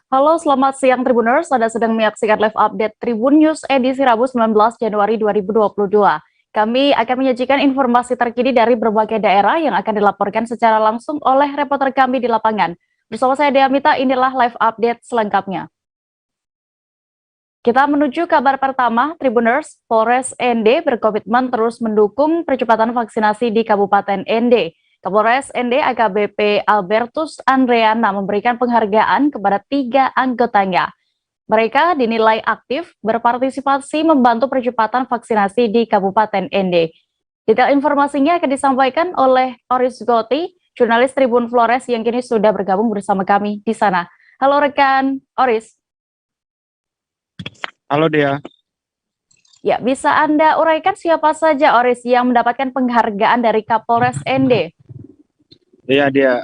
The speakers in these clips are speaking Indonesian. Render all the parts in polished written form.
Halo, selamat siang Tribuners. Anda sedang menyaksikan live update Tribun News edisi Rabu 19 Januari 2022. Kami akan menyajikan informasi terkini dari berbagai daerah yang akan dilaporkan secara langsung oleh reporter kami di lapangan. Bersama saya Dea Mita, inilah live update selengkapnya. Kita menuju kabar pertama, Tribuners, Polres ND berkomitmen terus mendukung percepatan vaksinasi di Kabupaten ND. Kapolres ND AKBP Albertus Andreana memberikan penghargaan kepada 3 anggotanya. Mereka dinilai aktif berpartisipasi membantu percepatan vaksinasi di Kabupaten ND. Detail informasinya akan disampaikan oleh Oris Goti, jurnalis Tribun Flores yang kini sudah bergabung bersama kami di sana. Halo rekan Oris. Halo Dea. Ya, bisa Anda uraikan siapa saja Oris yang mendapatkan penghargaan dari Kapolres ND? Iya Dea,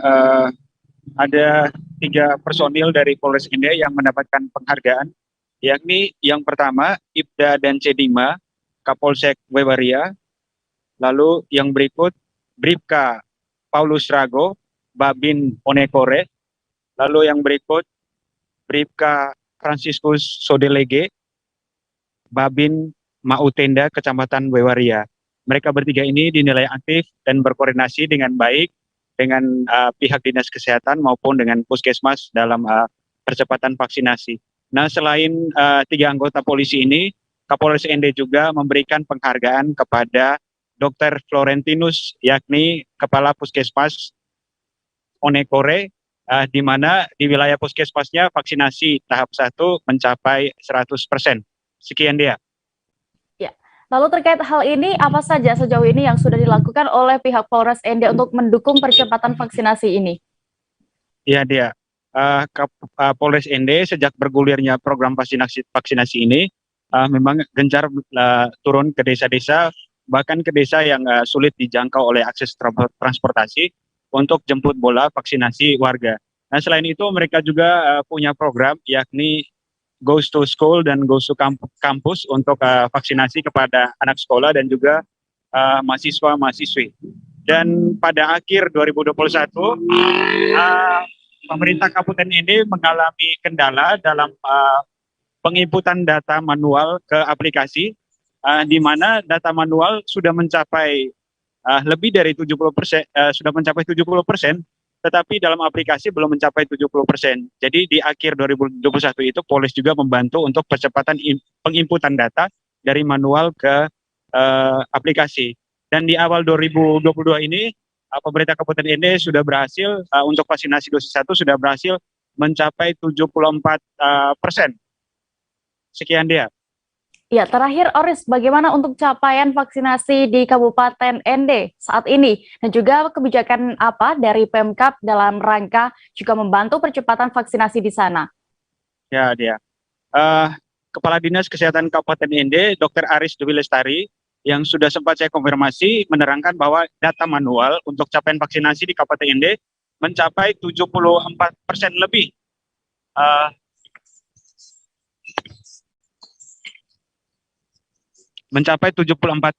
ada 3 personil dari Polres ND yang mendapatkan penghargaan, yakni yang pertama Ibda dan Cedima, Kapolsek Wewaria, lalu yang berikut Bribka Paulus Rago, Babin Onekore, lalu yang berikut Bribka Franciscus Sodelege, Babin Mautenda, Kecamatan Wewaria. Mereka bertiga ini dinilai aktif dan berkoordinasi dengan baik dengan pihak dinas kesehatan maupun dengan puskesmas dalam percepatan vaksinasi. Nah, selain 3 anggota polisi ini, Kapolres ND juga memberikan penghargaan kepada Dr. Florentinus, yakni Kepala Puskesmas Onekore, di mana di wilayah puskesmasnya vaksinasi tahap 1 mencapai 100%. Sekian dia. Lalu terkait hal ini, apa saja sejauh ini yang sudah dilakukan oleh pihak Polres ND untuk mendukung percepatan vaksinasi ini? Iya dia, Polres ND sejak bergulirnya program vaksinasi ini memang gencar turun ke desa-desa, bahkan ke desa yang sulit dijangkau oleh akses transportasi untuk jemput bola vaksinasi warga. Nah, selain itu mereka juga punya program yakni Goes to School dan Goes to Campus untuk vaksinasi kepada anak sekolah dan juga mahasiswa-mahasiswi. Dan pada akhir 2021, pemerintah Kabupaten ND mengalami kendala dalam penginputan data manual ke aplikasi, di mana data manual sudah mencapai lebih dari 70%, sudah mencapai 70%, tetapi dalam aplikasi belum mencapai 70%. Jadi di akhir 2021 itu Polres juga membantu untuk percepatan penginputan data dari manual ke aplikasi. Dan di awal 2022 ini pemerintah Kabupaten ND sudah berhasil untuk vaksinasi dosis 1 sudah berhasil mencapai 74%. Sekian dia. Ya, terakhir Oris, bagaimana untuk capaian vaksinasi di Kabupaten ND saat ini? Dan juga kebijakan apa dari Pemkab dalam rangka juga membantu percepatan vaksinasi di sana? Ya, dia. Kepala Dinas Kesehatan Kabupaten ND, Dr. Aris Dewi Lestari, yang sudah sempat saya konfirmasi, menerangkan bahwa data manual untuk capaian vaksinasi di Kabupaten ND mencapai 74% lebih. Mencapai 74%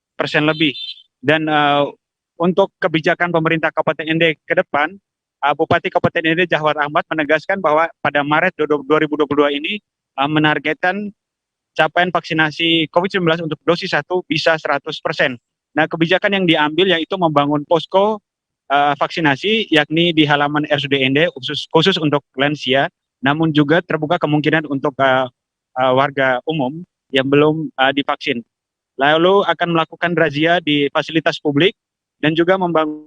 lebih. Dan untuk kebijakan pemerintah Kabupaten ND ke depan, Bupati Kabupaten ND Jahwar Ahmad menegaskan bahwa pada Maret 2022 ini menargetkan capaian vaksinasi COVID-19 untuk dosis 1 bisa 100%. Nah, kebijakan yang diambil yaitu membangun posko vaksinasi, yakni di halaman RSUD ND khusus untuk lansia, namun juga terbuka kemungkinan untuk warga umum yang belum divaksin. Lalu akan melakukan razia di fasilitas publik dan juga membangun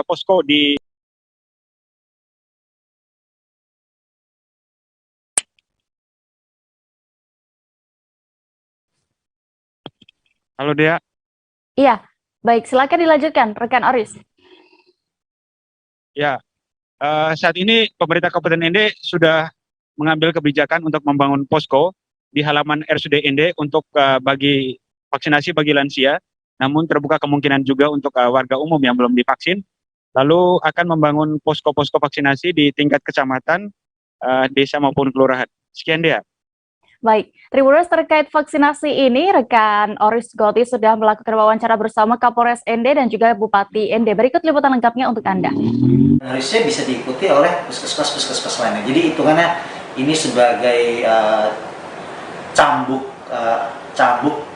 posko di. Halo Dea. Iya, baik, silakan dilanjutkan, rekan Oris. Ya, saat ini pemerintah Kabupaten ND sudah mengambil kebijakan untuk membangun posko di halaman RSUD ND untuk bagi vaksinasi bagi lansia, namun terbuka kemungkinan juga untuk warga umum yang belum divaksin. Lalu akan membangun posko-posko vaksinasi di tingkat kecamatan, desa maupun kelurahan. Sekian dia. Baik, Tribuners, terkait vaksinasi ini, rekan Oris Goti sudah melakukan wawancara bersama Kapolres ND dan juga Bupati ND. Berikut liputan lengkapnya untuk Anda. Harusnya bisa diikuti oleh puskesmas lainnya. Jadi hitungannya ini sebagai cambuk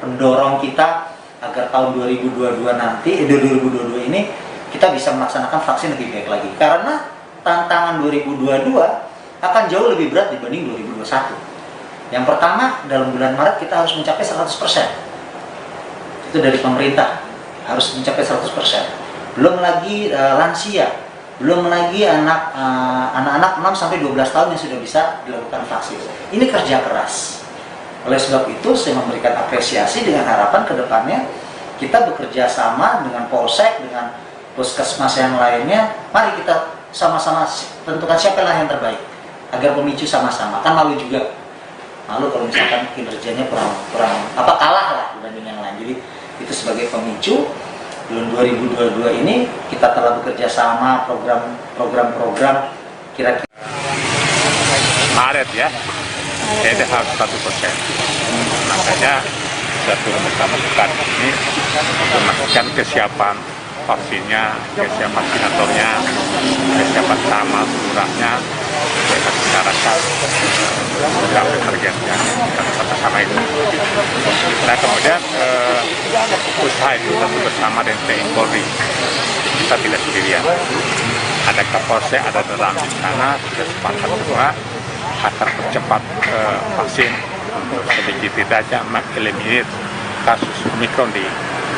pendorong kita agar tahun 2022 ini kita bisa melaksanakan vaksin lebih baik lagi. Karena tantangan 2022 akan jauh lebih berat dibanding 2021. Yang pertama, dalam bulan Maret kita harus mencapai 100%. Itu dari pemerintah, harus mencapai 100%. Belum lagi lansia, belum lagi anak-anak 6-12 tahun yang sudah bisa dilakukan vaksin. Ini kerja keras. Oleh sebab itu, saya memberikan apresiasi dengan harapan ke depannya kita bekerja sama dengan Polsek, dengan puskesmas yang lainnya. Mari kita sama-sama tentukan siapa yang terbaik agar pemicu sama-sama. Kan malu juga. Malu kalau misalkan kinerjanya kurang kalah lah dibanding yang lain. Jadi itu sebagai pemicu. Tahun 2022 ini kita telah bekerja sama program kira-kira Maret ya, jadi harus 1%. Makanya saya turun bersama ini untuk memastikan kesiapan vaksinnya, kesiapan vaksinatornya, kesiapan sama lurahnya, masyarakat, sampai targetnya, sama itu. Nah kemudian usaha itu tentu bersama dengan TNI Polri. Kita tidak sendirian. Ada Kapolsek, ada dalam di sana, sudah sepakat semua akan percepat vaksin untuk sedikit tidaknya mengeliminir kasus Omikron di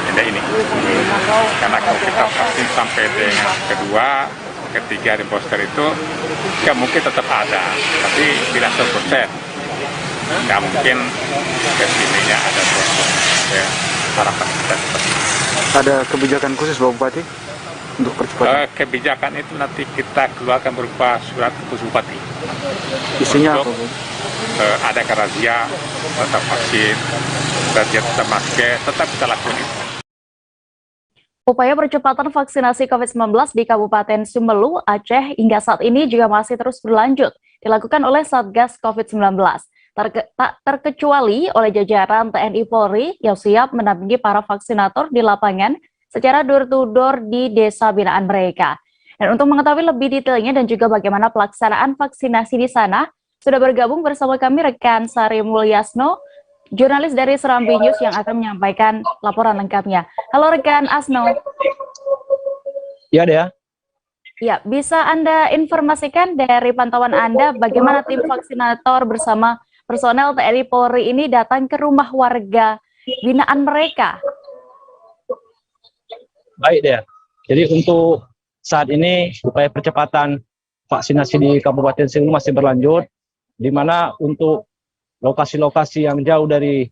Indah ini. Karena kalau kita vaksin sampai dengan kedua, ketiga di booster itu, ya mungkin tetap ada, tapi tidak 100%. Nggak mungkin kesininya ada booster. Ya, harapan kita seperti itu. Ada kebijakan khusus Bapak Bupati untuk percepatan? Kebijakan itu nanti kita keluarkan berupa surat keputusan Bupati. Isinya untuk, apa? ada razia, tetap vaksin, razia tetap masker, tetap kita lakukan itu. Upaya percepatan vaksinasi COVID-19 di Kabupaten Sumelu, Aceh hingga saat ini juga masih terus berlanjut, dilakukan oleh Satgas COVID-19. Tak terkecuali oleh jajaran TNI Polri yang siap mendampingi para vaksinator di lapangan secara door-to-door di desa binaan mereka. Dan untuk mengetahui lebih detailnya dan juga bagaimana pelaksanaan vaksinasi di sana, sudah bergabung bersama kami rekan Sari Mulyasno, jurnalis dari Serambi News yang akan menyampaikan laporan lengkapnya. Halo rekan Asno. Iya deh. Ya, bisa Anda informasikan dari pantauan Anda bagaimana tim vaksinator bersama personel TNI Polri ini datang ke rumah warga binaan mereka? Baik deh. Jadi untuk saat ini upaya percepatan vaksinasi di Kabupaten Sumelu masih berlanjut, di mana untuk lokasi-lokasi yang jauh dari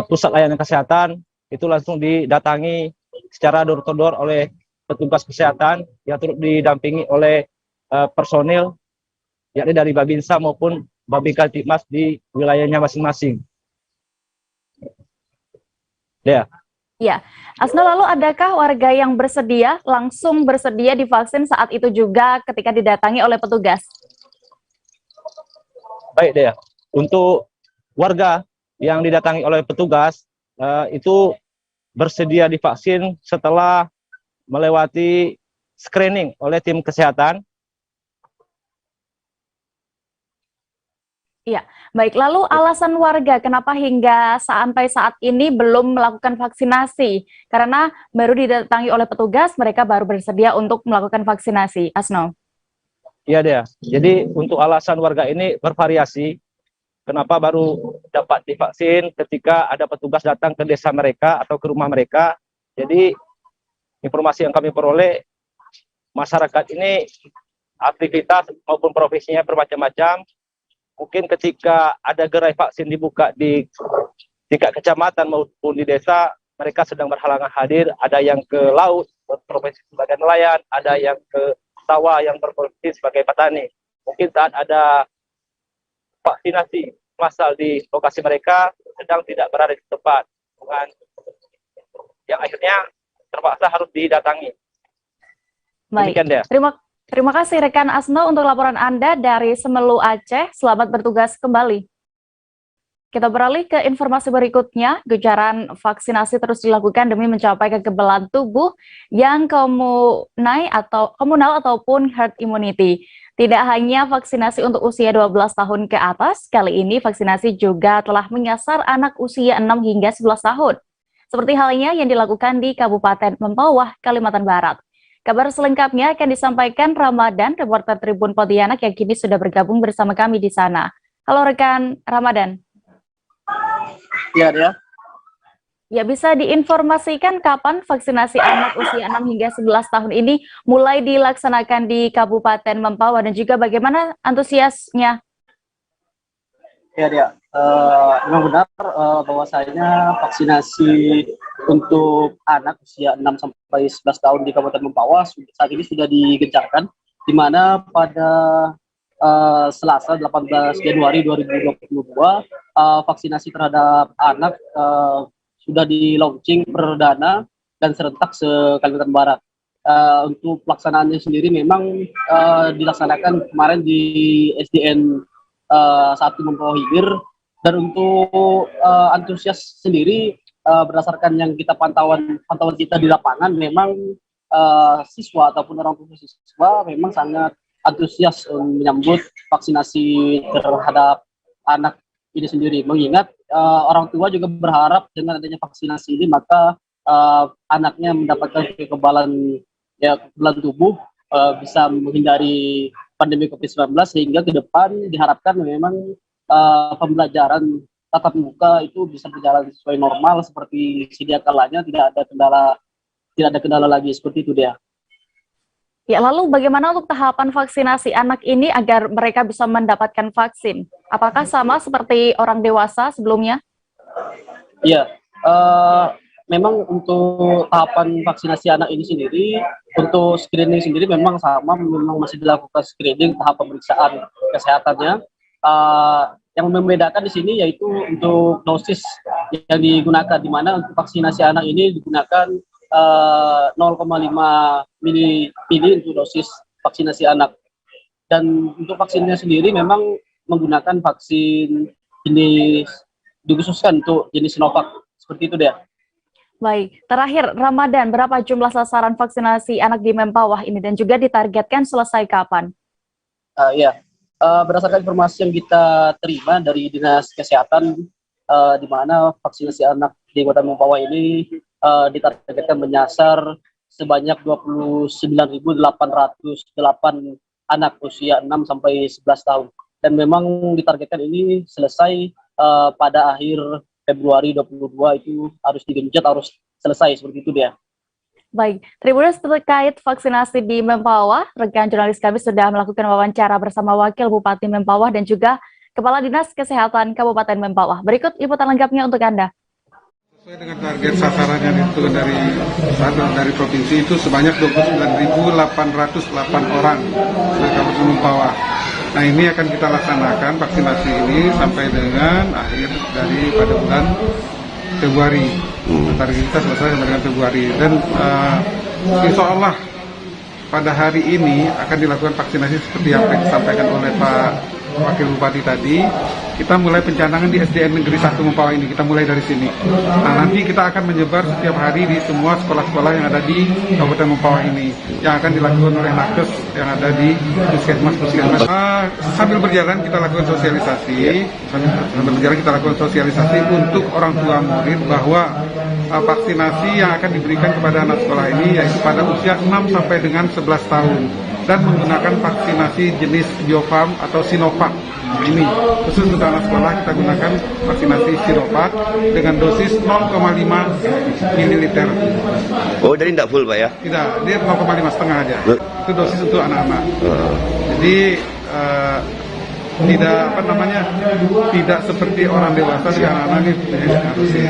pusat layanan kesehatan itu langsung didatangi secara door-to-door oleh petugas kesehatan yang turut didampingi oleh personil yakni dari Babinsa maupun Babinka Tipmas di wilayahnya masing-masing. Ya. Ya, Asno, lalu adakah warga yang langsung bersedia divaksin saat itu juga ketika didatangi oleh petugas? Baik deh. Untuk warga yang didatangi oleh petugas itu bersedia divaksin setelah melewati screening oleh tim kesehatan. Iya, baik. Lalu alasan warga kenapa hingga sampai saat ini belum melakukan vaksinasi? Karena baru didatangi oleh petugas, mereka baru bersedia untuk melakukan vaksinasi. Asno. Iya deh. Jadi untuk alasan warga ini bervariasi. Kenapa baru dapat divaksin ketika ada petugas datang ke desa mereka atau ke rumah mereka. Jadi informasi yang kami peroleh, masyarakat ini aktivitas maupun profesinya bermacam-macam. Mungkin ketika ada gerai vaksin dibuka di tingkat kecamatan maupun di desa, mereka sedang berhalangan hadir. Ada yang ke laut berprofesi sebagai nelayan, ada yang ke sawah yang berprofesi sebagai petani. Mungkin saat ada vaksinasi massal di lokasi mereka sedang tidak berada di tempat, bukan yang akhirnya terpaksa harus didatangi. Baik, terima kasih rekan Asno untuk laporan Anda dari Semelu Aceh. Selamat bertugas kembali. Kita beralih ke informasi berikutnya. Gelaran vaksinasi terus dilakukan demi mencapai kekebalan tubuh yang komunal ataupun herd immunity. Tidak hanya vaksinasi untuk usia 12 tahun ke atas, kali ini vaksinasi juga telah menyasar anak usia 6 hingga 11 tahun. Seperti halnya yang dilakukan di Kabupaten Mempawah, Kalimantan Barat. Kabar selengkapnya akan disampaikan Ramadan, reporter Tribun Pontianak yang kini sudah bergabung bersama kami di sana. Halo rekan Ramadan. Ya, dia. Ya, bisa diinformasikan kapan vaksinasi anak usia 6 hingga 11 tahun ini mulai dilaksanakan di Kabupaten Mempawah dan juga bagaimana antusiasnya? Ya, dia. Memang benar bahwasanya vaksinasi untuk anak usia 6 sampai 11 tahun di Kabupaten Mempawah saat ini sudah digencarkan, di mana pada Selasa 18 Januari 2022 vaksinasi terhadap anak sudah di launching perdana dan serentak se-Kalimantan Barat. Untuk pelaksanaannya sendiri memang dilaksanakan kemarin di SDN 1 Mempawah Hibir, dan untuk antusias sendiri berdasarkan yang kita pantauan kita di lapangan, memang siswa ataupun orang tua siswa memang sangat antusias menyambut vaksinasi terhadap anak ini sendiri, mengingat orang tua juga berharap dengan adanya vaksinasi ini maka anaknya mendapatkan kekebalan tubuh, bisa menghindari pandemi COVID-19, sehingga ke depan diharapkan memang pembelajaran tatap muka itu bisa berjalan sesuai normal seperti sedia kalanya, tidak ada kendala lagi seperti itu dia. Ya, lalu bagaimana untuk tahapan vaksinasi anak ini agar mereka bisa mendapatkan vaksin? Apakah sama seperti orang dewasa sebelumnya? Iya, memang untuk tahapan vaksinasi anak ini sendiri, untuk screening sendiri memang sama, memang masih dilakukan screening tahap pemeriksaan kesehatannya. Yang membedakan di sini yaitu untuk dosis yang digunakan, di mana untuk vaksinasi anak ini digunakan 0,5 mili untuk dosis vaksinasi anak. Dan untuk vaksinnya sendiri memang menggunakan vaksin jenis dikhususkan untuk jenis Sinovac, seperti itu dia. Baik, terakhir Ramadan, berapa jumlah sasaran vaksinasi anak di Mempawah ini dan juga ditargetkan selesai kapan? Berdasarkan informasi yang kita terima dari Dinas Kesehatan, di mana vaksinasi anak di Kota Mempawah ini ditargetkan menyasar sebanyak 29.808 anak usia 6 sampai 11 tahun. Dan memang ditargetkan ini selesai pada akhir Februari 2022, itu harus digenjot, harus selesai, seperti itu dia. Baik, Tribuners, terkait vaksinasi di Mempawah, rekan jurnalis kami sudah melakukan wawancara bersama Wakil Bupati Mempawah dan juga Kepala Dinas Kesehatan Kabupaten Mempawah. Berikut liputan lengkapnya untuk Anda. Sesuai dengan target sasaran yang ditentukan dari provinsi itu sebanyak 29.808 orang di Kabupaten Mempawah. Nah, ini akan kita laksanakan vaksinasi ini sampai dengan akhir pada bulan Februari. Target kita selesai sampai dengan Februari, dan insya Allah pada hari ini akan dilakukan vaksinasi seperti yang disampaikan oleh Pak Wakil Bupati tadi. Kita mulai pencanangan di SDN Negeri 1 Mempawah ini, kita mulai dari sini. Nah, nanti kita akan menyebar setiap hari di semua sekolah-sekolah yang ada di Kabupaten Mempawah ini, yang akan dilakukan oleh Nakes yang ada di Puskesmas. Sambil berjalan kita lakukan sosialisasi, untuk orang tua murid bahwa vaksinasi yang akan diberikan kepada anak sekolah ini yaitu pada usia 6 sampai dengan 11 tahun dan menggunakan vaksinasi jenis Biofarm atau Sinovac. Ini khusus untuk anak sekolah kita gunakan vaksinasi Sinovac dengan dosis 0,5 ml. Oh, jadi tidak full Pak ya? Tidak, dia 0,5 setengah aja. Itu dosis untuk anak-anak. Jadi tidak seperti orang dewasa, di anak-anak ini dosis.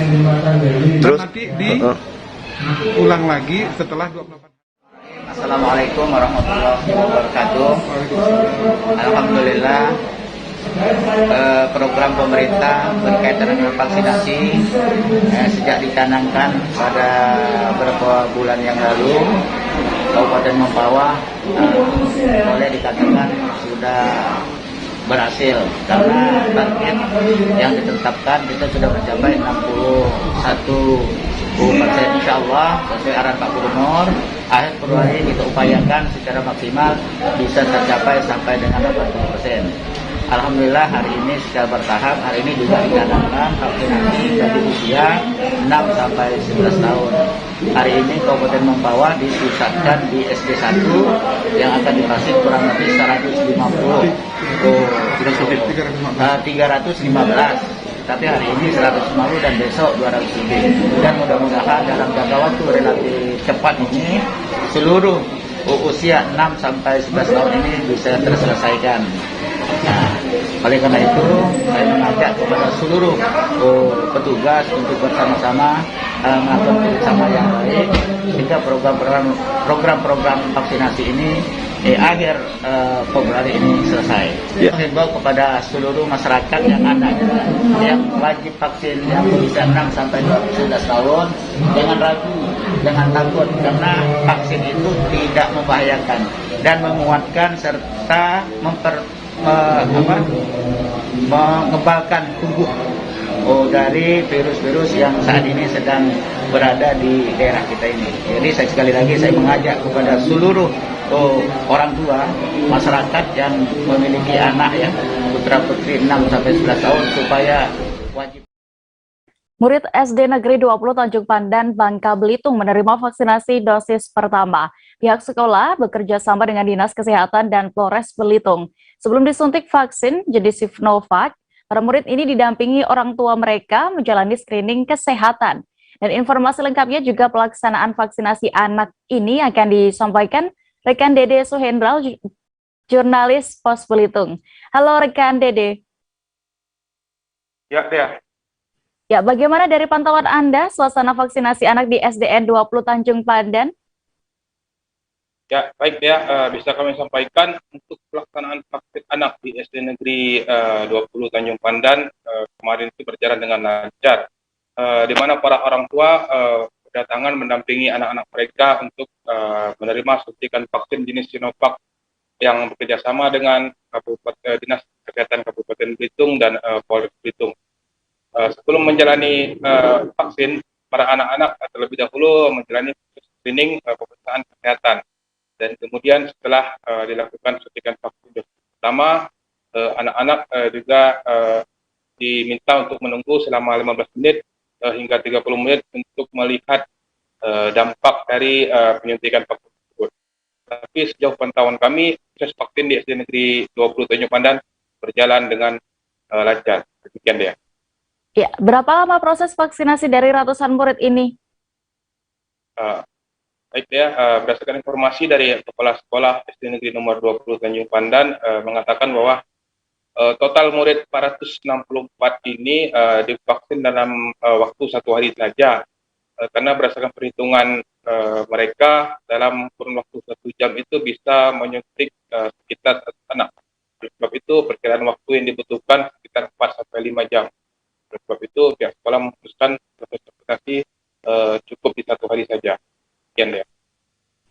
Terus nanti diulang lagi setelah 28. Assalamualaikum warahmatullahi wabarakatuh. Alhamdulillah, program pemerintah berkaitan dengan vaksinasi sejak dicanangkan pada beberapa bulan yang lalu, Kabupaten Mempawah boleh dikatakan sudah berhasil karena target yang ditetapkan kita sudah mencapai 61% insya Allah sesuai arahan Pak Gubernur. Akhir Februari kita upayakan secara maksimal bisa tercapai sampai dengan 80%. Alhamdulillah hari ini secara bertahap, hari ini juga dicanangkan vaksinasi bagi usia 6 sampai 11 tahun. Hari ini Kabupaten Mempawah dipusatkan di SD 1 yang akan divaksin kurang lebih 315. Tapi hari ini 150 dan besok 200 lebih. Dan mudah-mudahan dalam jangka waktu relatif cepat ini seluruh usia 6 sampai 11 tahun ini bisa terselesaikan. Nah, oleh karena itu saya mengajak kepada seluruh petugas untuk bersama-sama melakukan kerjasama yang baik sehingga program-program vaksinasi ini akhir Februari ini selesai. Menghimbau kepada seluruh masyarakat yang yang wajib vaksin yang berusia 6 sampai 11 tahun jangan ragu, jangan takut karena vaksin itu tidak membahayakan dan menguatkan serta mengebalkan tubuh dari virus-virus yang saat ini sedang berada di daerah kita ini. Jadi sekali lagi saya mengajak kepada seluruh orang tua masyarakat yang memiliki anak ya putra putri 6 sampai 11 tahun supaya wajib. Murid SD Negeri 20 Tanjung Pandan, Bangka Belitung menerima vaksinasi dosis pertama. Pihak sekolah bekerja sama dengan Dinas Kesehatan dan Polres Belitung. Sebelum disuntik vaksin jenis Sinovac, para murid ini didampingi orang tua mereka menjalani screening kesehatan. Dan informasi lengkapnya juga pelaksanaan vaksinasi anak ini akan disampaikan rekan Dede Suhendral, jurnalis Pos Belitung. Halo rekan Dede. Ya, Dea. Ya, bagaimana dari pantauan Anda suasana vaksinasi anak di SDN 20 Tanjung Pandan? Ya, baik ya, bisa kami sampaikan untuk pelaksanaan vaksin anak di SD Negeri 20 Tanjung Pandan kemarin itu berjalan dengan lancar, di mana para orang tua berdatangan mendampingi anak-anak mereka untuk menerima suntikan vaksin jenis Sinovac yang bekerjasama dengan Dinas Kesehatan Kabupaten Belitung dan Polres Belitung. Sebelum menjalani vaksin, para anak-anak terlebih dahulu menjalani screening pemeriksaan kesehatan. Dan kemudian setelah dilakukan suntikan vaksin dosis pertama, anak-anak juga diminta untuk menunggu selama 15 menit hingga 30 menit untuk melihat dampak dari penyuntikan vaksin tersebut. Tapi sejauh pantauan kami, proses vaksin di SD Negeri 20 Tanjung Pandan berjalan dengan lancar. Demikian dia. Ya, berapa lama proses vaksinasi dari ratusan murid ini? Baik ya, berdasarkan informasi dari Kepala Sekolah SD Negeri nomor 20 Tanjung Pandan mengatakan bahwa total murid 464 ini divaksin dalam waktu 1 hari saja, karena berdasarkan perhitungan mereka dalam kurun waktu 1 jam itu bisa menyuntik sekitar 1 anak. Oleh sebab itu perkiraan waktu yang dibutuhkan sekitar 4 sampai 5 jam. Oleh sebab itu pihak sekolah memutuskan proses vaksinasi cukup di 1 hari saja. Sekian ya.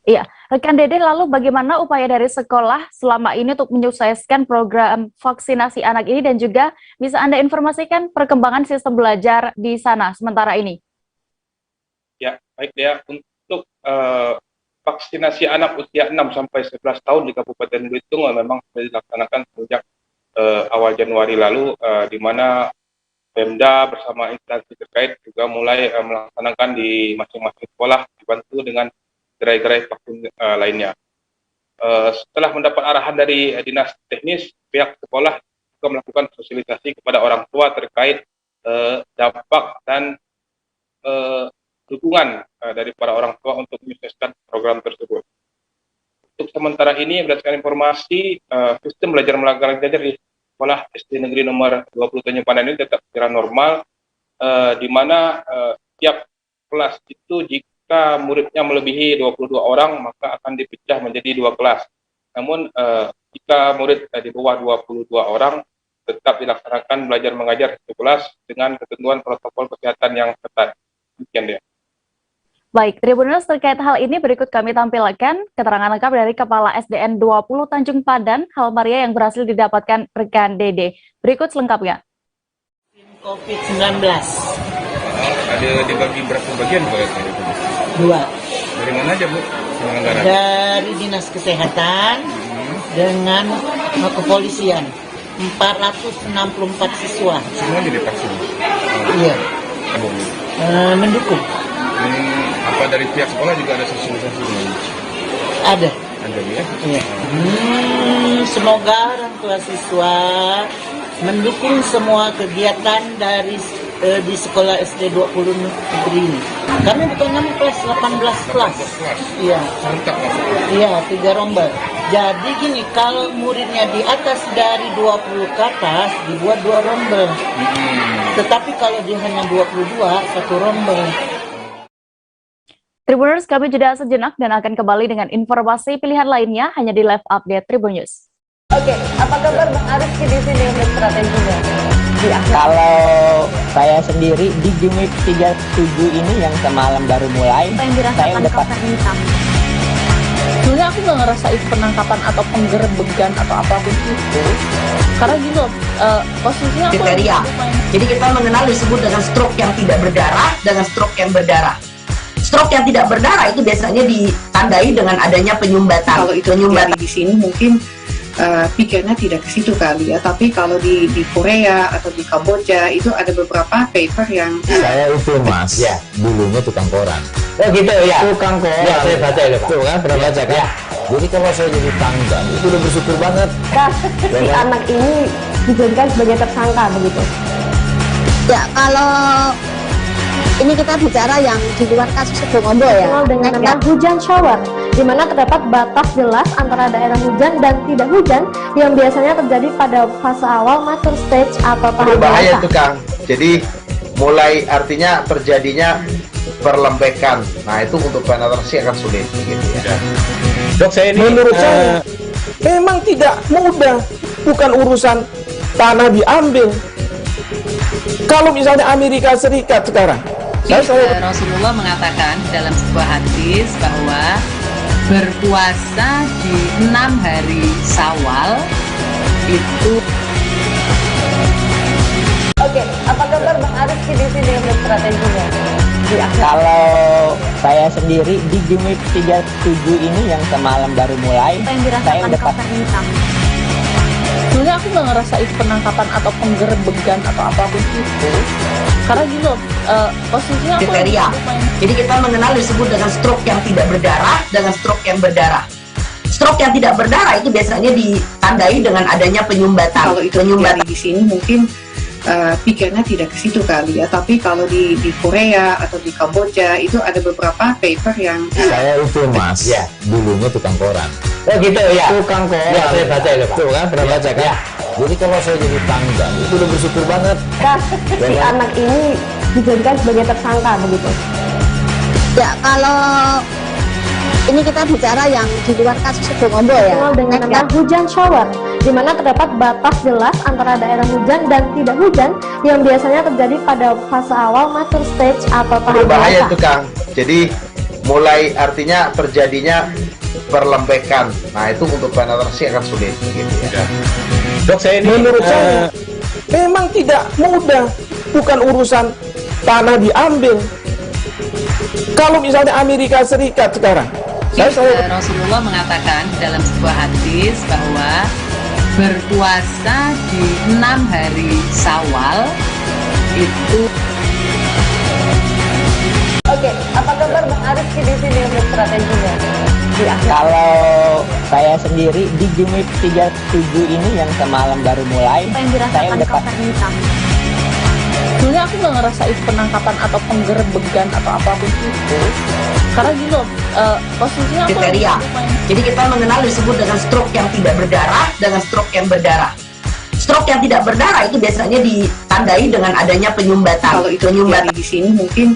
Iya, rekan Dede, lalu bagaimana upaya dari sekolah selama ini untuk menyukseskan program vaksinasi anak ini dan juga bisa Anda informasikan perkembangan sistem belajar di sana sementara ini? Ya, baik ya. Untuk vaksinasi anak usia 6 sampai 11 tahun di Kabupaten Belitung memang sudah dilaksanakan sejak awal Januari lalu, di mana Pemda bersama instansi terkait juga mulai melaksanakan di masing-masing sekolah dibantu dengan gerai-gerai vaksin lainnya. Setelah mendapat arahan dari Dinas Teknis, pihak sekolah juga melakukan sosialisasi kepada orang tua terkait dampak dan dukungan dari para orang tua untuk menyukseskan program tersebut. Untuk sementara ini, berdasarkan informasi, sistem belajar mengajar di sekolah SD Negeri nomor 20 Tanjung Pandan ini tetap secara normal, di mana tiap kelas itu jika muridnya melebihi 22 orang, maka akan dipecah menjadi 2 kelas. Namun jika murid di bawah 22 orang, tetap dilaksanakan belajar mengajar satu kelas dengan ketentuan protokol kesehatan yang ketat. Demikian dia. Baik, Tribuners, terkait hal ini berikut kami tampilkan keterangan lengkap dari Kepala SDN 20 Tanjung Padan, Halmaria yang berhasil didapatkan rekan Dede. Berikut selengkapnya. COVID-19. Ada dibagi berapa bagian Pak? 2. Dari mana aja Bu? Penyelenggara? Dari Dinas Kesehatan dengan kepolisian. 464 siswa. Semuanya divaksin? Iya. Mendukung. Apa dari pihak sekolah juga ada sosialisasi? Ada. Ada ya? Iya. Semoga orang tua siswa mendukung semua kegiatan dari di sekolah SD 20 negeri ini. Kami bukan 6 kelas, 18 kelas. Iya. Lengkap maksudnya? Iya, 3 rombel. Jadi gini, kalau muridnya di atas dari 20 ke atas, dibuat 2 rombel. Tetapi kalau dia hanya 22, 1 rombel. Tribuners, kami jeda sejenak dan akan kembali dengan informasi pilihan lainnya hanya di live update Tribun News. Oke, apa kabar Bang Arifki di sini untuk strateginya? Kalau saya sendiri di Gimik 37 ini yang semalam baru mulai, saya udah pas. Sebenarnya aku nggak ngerasa itu penangkapan atau penggerebekan atau apapun itu, karena gitu posisinya aku kriteria. Jadi kita mengenal disebut dengan stroke yang tidak berdarah dengan stroke yang berdarah. Stroke yang tidak berdarah itu biasanya ditandai dengan adanya penyumbatan. Kalau itu penyumbatan di sini mungkin pikirnya tidak ke situ kali ya, tapi kalau di Korea atau di Kamboja itu ada beberapa paper yang saya itu Mas, ya dulunya tukang koran. Oh gitu ya, Tukang koran. Ya, saya baca ya Pak. Tuh kan, pernah baca kan? Ya. Jadi kalau saya jadi tanggal itu udah bersyukur banget. si anak ini dijadikan sebagai tersangka begitu. Ya, kalau ini kita bicara yang di luar kasus Sebongombo ya. Dengan nama hujan shower, di mana terdapat batas jelas antara daerah hujan dan tidak hujan yang biasanya terjadi pada fase awal mature stage atau tahap berbahaya itu Kang. Jadi mulai artinya terjadinya perlembekan. Nah itu untuk penetrasi akan sulit gitu ya. Dok, saya ini menurut saya memang tidak mudah, bukan urusan tanah diambil. Kalau misalnya Amerika Serikat sekarang, Rasulullah mengatakan dalam sebuah hadis bahwa berpuasa di 6 hari Syawal itu. Oke, apa kabar Bang Arifki di sini untuk strateginya? Kalau saya sendiri di Gimik 37 ini yang semalam baru mulai, saya udah pas. Sebenarnya aku nggak ngerasa itu penangkapan atau penggerebekan atau apapun itu, karena gitu posisinya kriteria. Jadi kita mengenal disebut dengan stroke yang tidak berdarah dengan stroke yang berdarah. Stroke yang tidak berdarah itu biasanya ditandai dengan adanya penyumbatan. Kalau itu penyumbatan di sini mungkin pikirnya tidak ke situ kali ya, tapi kalau di Korea atau di Kamboja itu ada beberapa paper yang saya itu Mas, ya dulunya tukang koran. Oh gitu ya, Tukang koran. Ya, saya baca ya Pak. Tuh kan, pernah baca kan? Ya. Jadi kalau saya jadi tanggal itu udah bersyukur banget. si anak ini dijadikan sebagai tersangka begitu. Ya, kalau ini kita bicara yang di luar kasus Sebongombo ya. Dengan nama hujan shower, di mana terdapat batas jelas antara daerah hujan dan tidak hujan yang biasanya terjadi pada fase awal mature stage atau tahap berbahaya itu Kang. Jadi mulai artinya terjadinya perlembekan. Nah itu untuk penetrasi akan sulit gitu ya. Dok, saya ini menurut saya memang tidak mudah, bukan urusan tanah diambil. Kalau misalnya Amerika Serikat sekarang, Rasulullah mengatakan dalam sebuah hadis bahwa berpuasa di 6 hari Syawal itu. Oke, apa kabar Bang Arifki di sini untuk strateginya? Kalau saya sendiri di Gimik 37 ini yang semalam baru mulai, saya udah pas. Sebenarnya aku nggak ngerasa itu penangkapan atau penggerebekan atau apapun itu, karena gitu posisinya kriteria. Jadi kita mengenal disebut dengan stroke yang tidak berdarah dengan stroke yang berdarah. Stroke yang tidak berdarah itu biasanya ditandai dengan adanya penyumbatan. Kalau itu penyumbatan di sini mungkin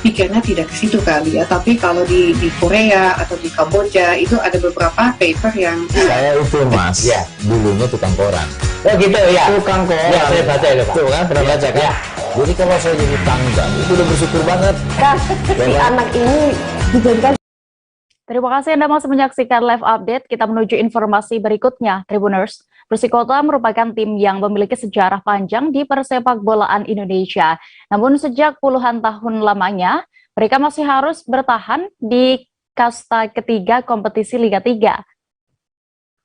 pikirnya tidak ke situ kali ya, tapi kalau di Korea atau di Kamboja itu ada beberapa paper yang saya itu Mas, ya dulunya tukang koran. Oh gitu ya, Tukang koran. Ya, saya baca ya Pak. Tuh kan, pernah baca kan? Ya. Jadi kalau saya jadi tangga itu udah bersyukur banget. Si anak ini dijadikan. Terima kasih Anda masih menyaksikan live update. Kita menuju informasi berikutnya, Tribuners. Persikota merupakan tim yang memiliki sejarah panjang di persepak bolaan Indonesia. Namun sejak puluhan tahun lamanya, mereka masih harus bertahan di kasta ketiga kompetisi Liga 3.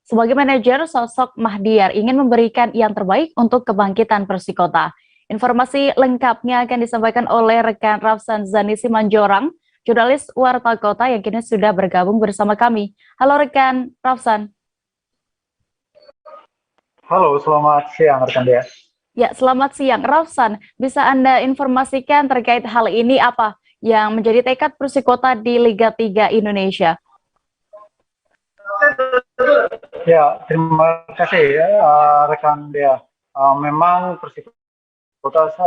Sebagai manajer, sosok Mahdiar ingin memberikan yang terbaik untuk kebangkitan Persikota. Informasi lengkapnya akan disampaikan oleh rekan Rafsan Zani Simanjorang, jurnalis Warta Kota yang kini sudah bergabung bersama kami. Halo rekan Rafsan. Halo, selamat siang rekan Dea. Ya, selamat siang. Rafsan, bisa Anda informasikan terkait hal ini apa yang menjadi tekad Persikota di Liga 3 Indonesia? Ya, terima kasih ya rekan Dea. Memang Persikota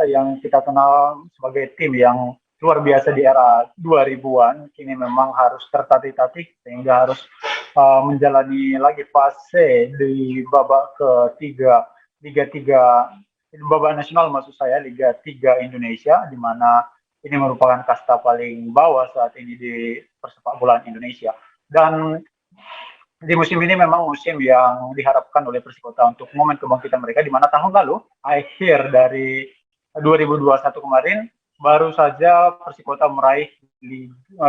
yang kita kenal sebagai tim yang luar biasa di era 2000-an, kini memang harus tertatih-tatih sehingga harus menjalani lagi fase di babak ketiga Liga 3, babak nasional maksud saya, Liga 3 Indonesia, di mana ini merupakan kasta paling bawah saat ini di persepak bolaan Indonesia. Dan di musim ini memang musim yang diharapkan oleh Persikota untuk momen kebangkitan mereka, di mana tahun lalu, akhir dari 2021 kemarin, baru saja Persikota meraih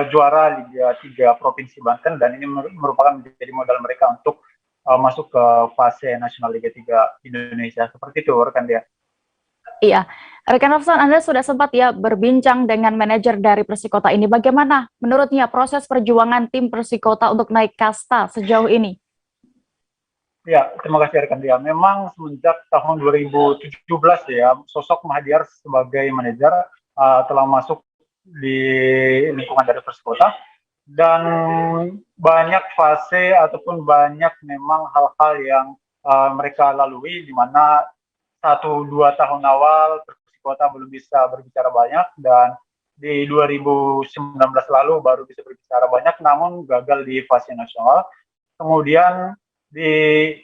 juara Liga 3 Provinsi Banten, dan ini merupakan menjadi modal mereka untuk masuk ke fase nasional Liga 3 Indonesia. Seperti itu rekan Dea. Iya, rekan Rafsan, Anda sudah sempat ya berbincang dengan manajer dari Persikota ini. Bagaimana menurutnya proses perjuangan tim Persikota untuk naik kasta sejauh ini? Ya, terima kasih rekan Dea. Memang semenjak tahun 2017 ya, sosok Mahdiar sebagai manajer telah masuk di lingkungan dari Persikota, dan banyak fase ataupun banyak memang hal-hal yang mereka lalui, di mana 1-2 tahun awal Persikota belum bisa berbicara banyak, dan di 2019 lalu baru bisa berbicara banyak, namun gagal di fase nasional. Kemudian di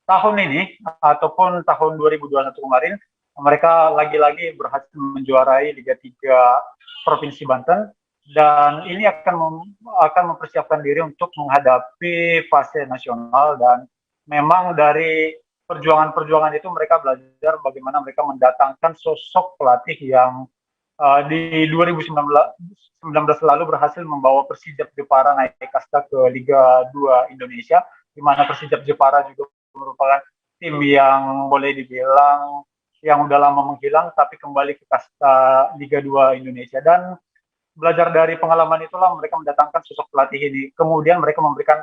tahun ini ataupun tahun 2021 kemarin, mereka lagi-lagi berhasil menjuarai Liga 3 Provinsi Banten, dan ini akan mempersiapkan diri untuk menghadapi fase nasional. Dan memang dari perjuangan-perjuangan itu mereka belajar bagaimana mereka mendatangkan sosok pelatih yang di 2019 lalu berhasil membawa Persijap Jepara naik kasta ke Liga 2 Indonesia, di mana Persijap Jepara juga merupakan tim yang boleh dibilang yang udah lama menghilang, tapi kembali ke kasta Liga 2 Indonesia. Dan belajar dari pengalaman itulah mereka mendatangkan sosok pelatih ini. Kemudian mereka memberikan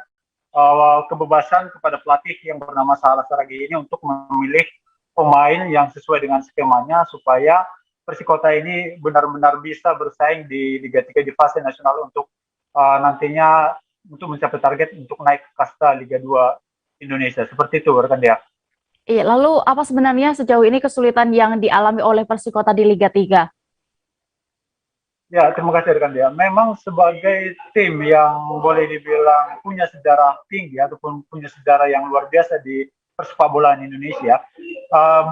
kebebasan kepada pelatih yang bernama Salah Saragi ini untuk memilih pemain yang sesuai dengan skemanya, supaya Persikota ini benar-benar bisa bersaing di Liga 3 di fase nasional untuk nantinya untuk mencapai target untuk naik ke kasta Liga 2 Indonesia. Seperti itu rekan Dea. Iya, lalu apa sebenarnya sejauh ini kesulitan yang dialami oleh Persikota di Liga 3? Ya, terima kasih rekan Dea. Memang sebagai tim yang boleh dibilang punya sejarah tinggi ataupun punya sejarah yang luar biasa di persepak bolaan Indonesia,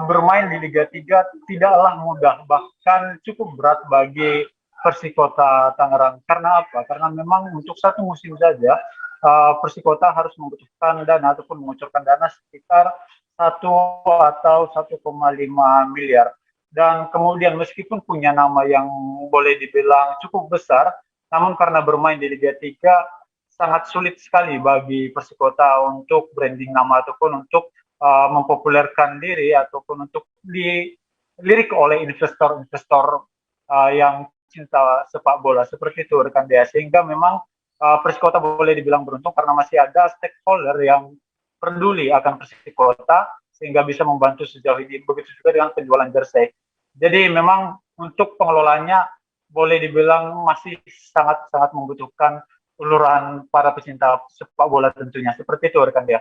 bermain di Liga 3 tidaklah mudah, bahkan cukup berat bagi Persikota Tangerang. Karena apa? Karena memang untuk satu musim saja Persikota harus membutuhkan dana ataupun mengucurkan dana sekitar 1 atau 1,5 miliar. Dan kemudian meskipun punya nama yang boleh dibilang cukup besar, namun karena bermain di Liga 3 sangat sulit sekali bagi Persikota untuk branding nama ataupun untuk mempopulerkan diri ataupun untuk dilirik oleh investor-investor yang cinta sepak bola. Seperti itu rekan Dea. Sehingga memang Persikota boleh dibilang beruntung karena masih ada stakeholder yang peduli akan Persikota sehingga bisa membantu sejauh ini. Begitu juga dengan penjualan jersey. Jadi memang untuk pengelolanya boleh dibilang masih sangat-sangat membutuhkan uluran para pecinta sepak bola tentunya. Seperti itu rekan Dea.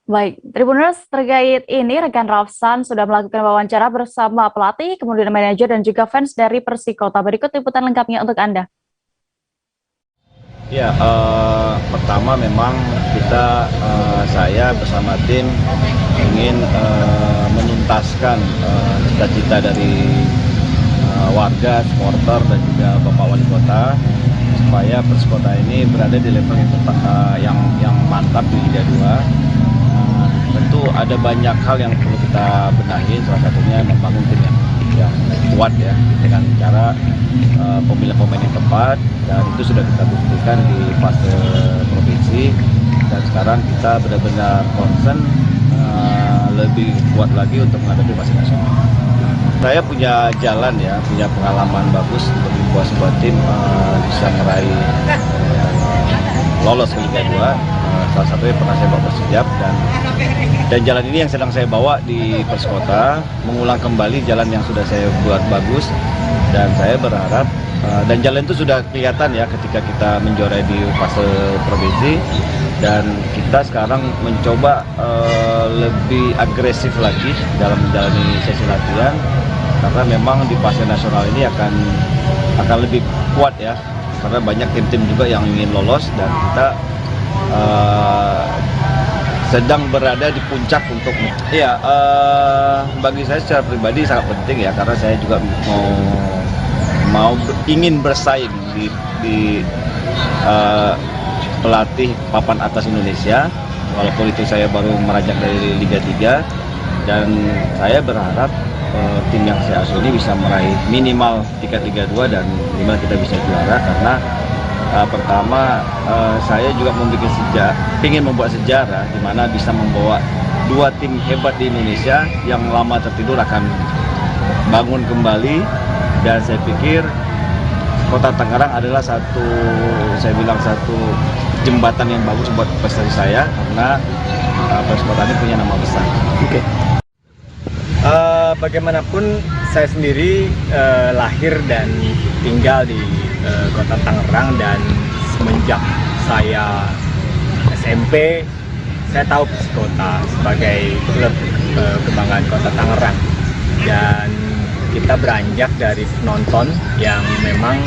Baik, Tribuners, terkait ini rekan Rafsan sudah melakukan wawancara bersama pelatih, kemudian manajer dan juga fans dari Persikota. Berikut liputan lengkapnya untuk Anda. Ya, pertama memang kita, saya bersama tim ingin menuntaskan cita-cita dari warga, supporter dan juga Bapak Wali Kota supaya Persikota ini berada di level yang mantap di Liga 2. Tentu ada banyak hal yang perlu kita benahi, salah satunya membangun tim yang kuat ya dengan cara pemilihan pemain yang tepat, dan itu sudah kita buktikan di fase provinsi, dan sekarang kita benar-benar concern lebih kuat lagi untuk menghadapi fase nasional. Saya punya jalan ya, punya pengalaman bagus untuk membuat sebuah tim bisa meraih lolos ke Liga 2. Salah satunya pernah saya bawa Persijap, dan jalan ini yang sedang saya bawa di Persikota, mengulang kembali jalan yang sudah saya buat bagus, dan saya berharap dan jalan itu sudah kelihatan ya ketika kita menjuarai di fase provinsi, dan kita sekarang mencoba lebih agresif lagi dalam menjalani sesi latihan, karena memang di fase nasional ini akan lebih kuat ya, karena banyak tim-tim juga yang ingin lolos, dan kita sedang berada di puncak untuk bagi saya secara pribadi sangat penting ya, karena saya juga ingin bersaing di pelatih papan atas Indonesia, walaupun itu saya baru meranjak dari Liga 3, dan saya berharap tim yang saya asuh ini bisa meraih minimal tiket Liga 2 dan minimal kita bisa juara, karena pertama saya juga ingin membuat sejarah di mana bisa membawa dua tim hebat di Indonesia yang lama tertidur akan bangun kembali, dan saya pikir Kota Tangerang adalah satu jembatan yang bagus buat prestasi saya, karena Persikota ini punya nama besar. Oke. Bagaimanapun saya sendiri lahir dan tinggal di Kota Tangerang, dan semenjak saya SMP saya tahu Persikota sebagai klub kebanggaan Kota Tangerang, dan kita beranjak dari penonton yang memang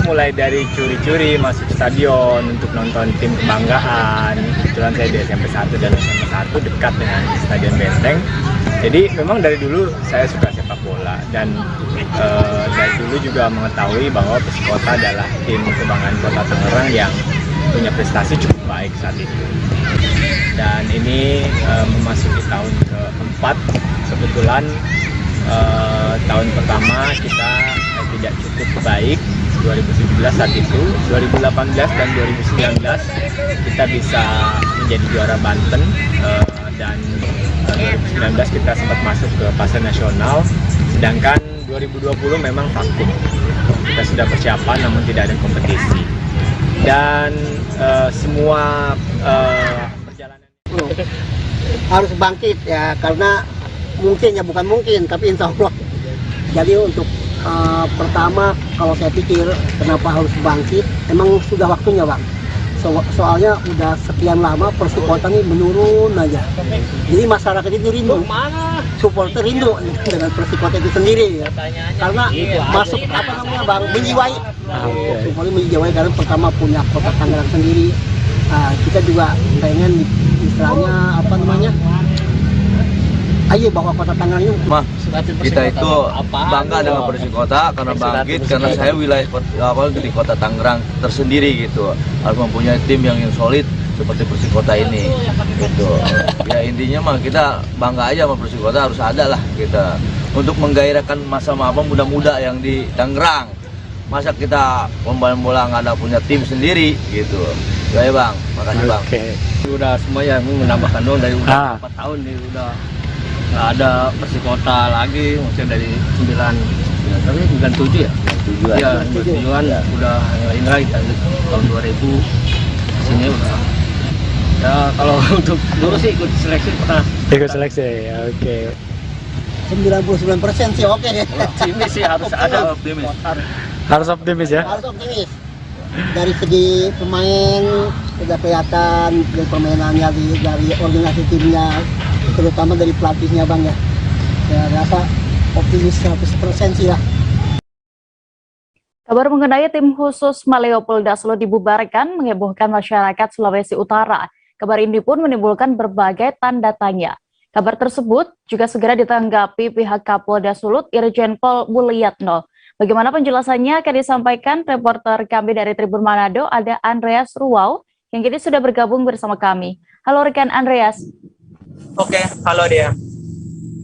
mulai dari curi-curi masuk stadion untuk nonton tim kebanggaan. Kebetulan saya di SMP 1 dan SMP 1 dekat dengan Stadion Benteng. Jadi memang dari dulu saya suka sepak bola, dan dari dulu juga mengetahui bahwa Persikota adalah tim kebanggaan Kota Tangerang yang punya prestasi cukup baik saat itu. Dan ini memasuki tahun keempat. Kebetulan tahun pertama kita tidak cukup baik, 2017 saat itu, 2018 dan 2019 kita bisa menjadi juara Banten, dan 2019 kita sempat masuk ke fase nasional, sedangkan 2020 memang vakum. Kita sudah persiapan namun tidak ada kompetisi, dan semua perjalanan harus bangkit ya, karena mungkin ya, bukan mungkin tapi insya Allah. Jadi untuk pertama, kalau saya pikir kenapa harus bangkit, emang sudah waktunya Bang. Soalnya udah sekian lama Persikota ini menurun aja. Jadi masyarakat itu rindu, supporter rindu dengan Persikota itu sendiri ya. Karena masuk Bang, menjiwai. Supporter menjiwai, karena pertama punya Kota Tangerang sendiri. Kita juga pengen istilahnya ayo bawa Kota Tangerang ini. Kita itu bangga dengan Persikota karena bangkit, karena saya wilayah di Kota Tangerang tersendiri gitu, harus mempunyai tim yang solid seperti Persikota ini gitu. Ya intinya mah kita bangga aja sama Persikota, harus ada lah kita untuk menggairahkan masa-masa muda-muda yang di Tangerang. Masa kita pemain bola nggak ada punya tim sendiri gitu. Ya Bang, makasih Bang. Udah semuanya menambahkan dong, dari udah 4 tahun nih udah nggak ada Persikota lagi, maksudnya dari 97 ya? 97-an udah ngelain lagi tahun 2000 sini udah. Ya kalau untuk dulu sih ikut seleksi pernah. Ikut seleksi, ya, oke. 99% sih oke deh. Optimis sih, harus ada optimis. Harus optimis ya? Harus optimis. Dari segi pemain sudah kelihatan, dari permainannya, dari organisasi timnya, terutama dari pelatihnya Bang ya. Saya rasa optimis 100% sih lah. Kabar mengenai tim khusus Maleo Polda Sulut dibubarkan menghebohkan masyarakat Sulawesi Utara. Kabar ini pun menimbulkan berbagai tanda tanya. Kabar tersebut juga segera ditanggapi pihak Kapolda Sulut Irjen Pol Mulyatno. Bagaimana penjelasannya akan disampaikan reporter kami dari Tribun Manado, ada Andreas Ruwau yang kini sudah bergabung bersama kami. Halo rekan Andreas. Oke, halo dia.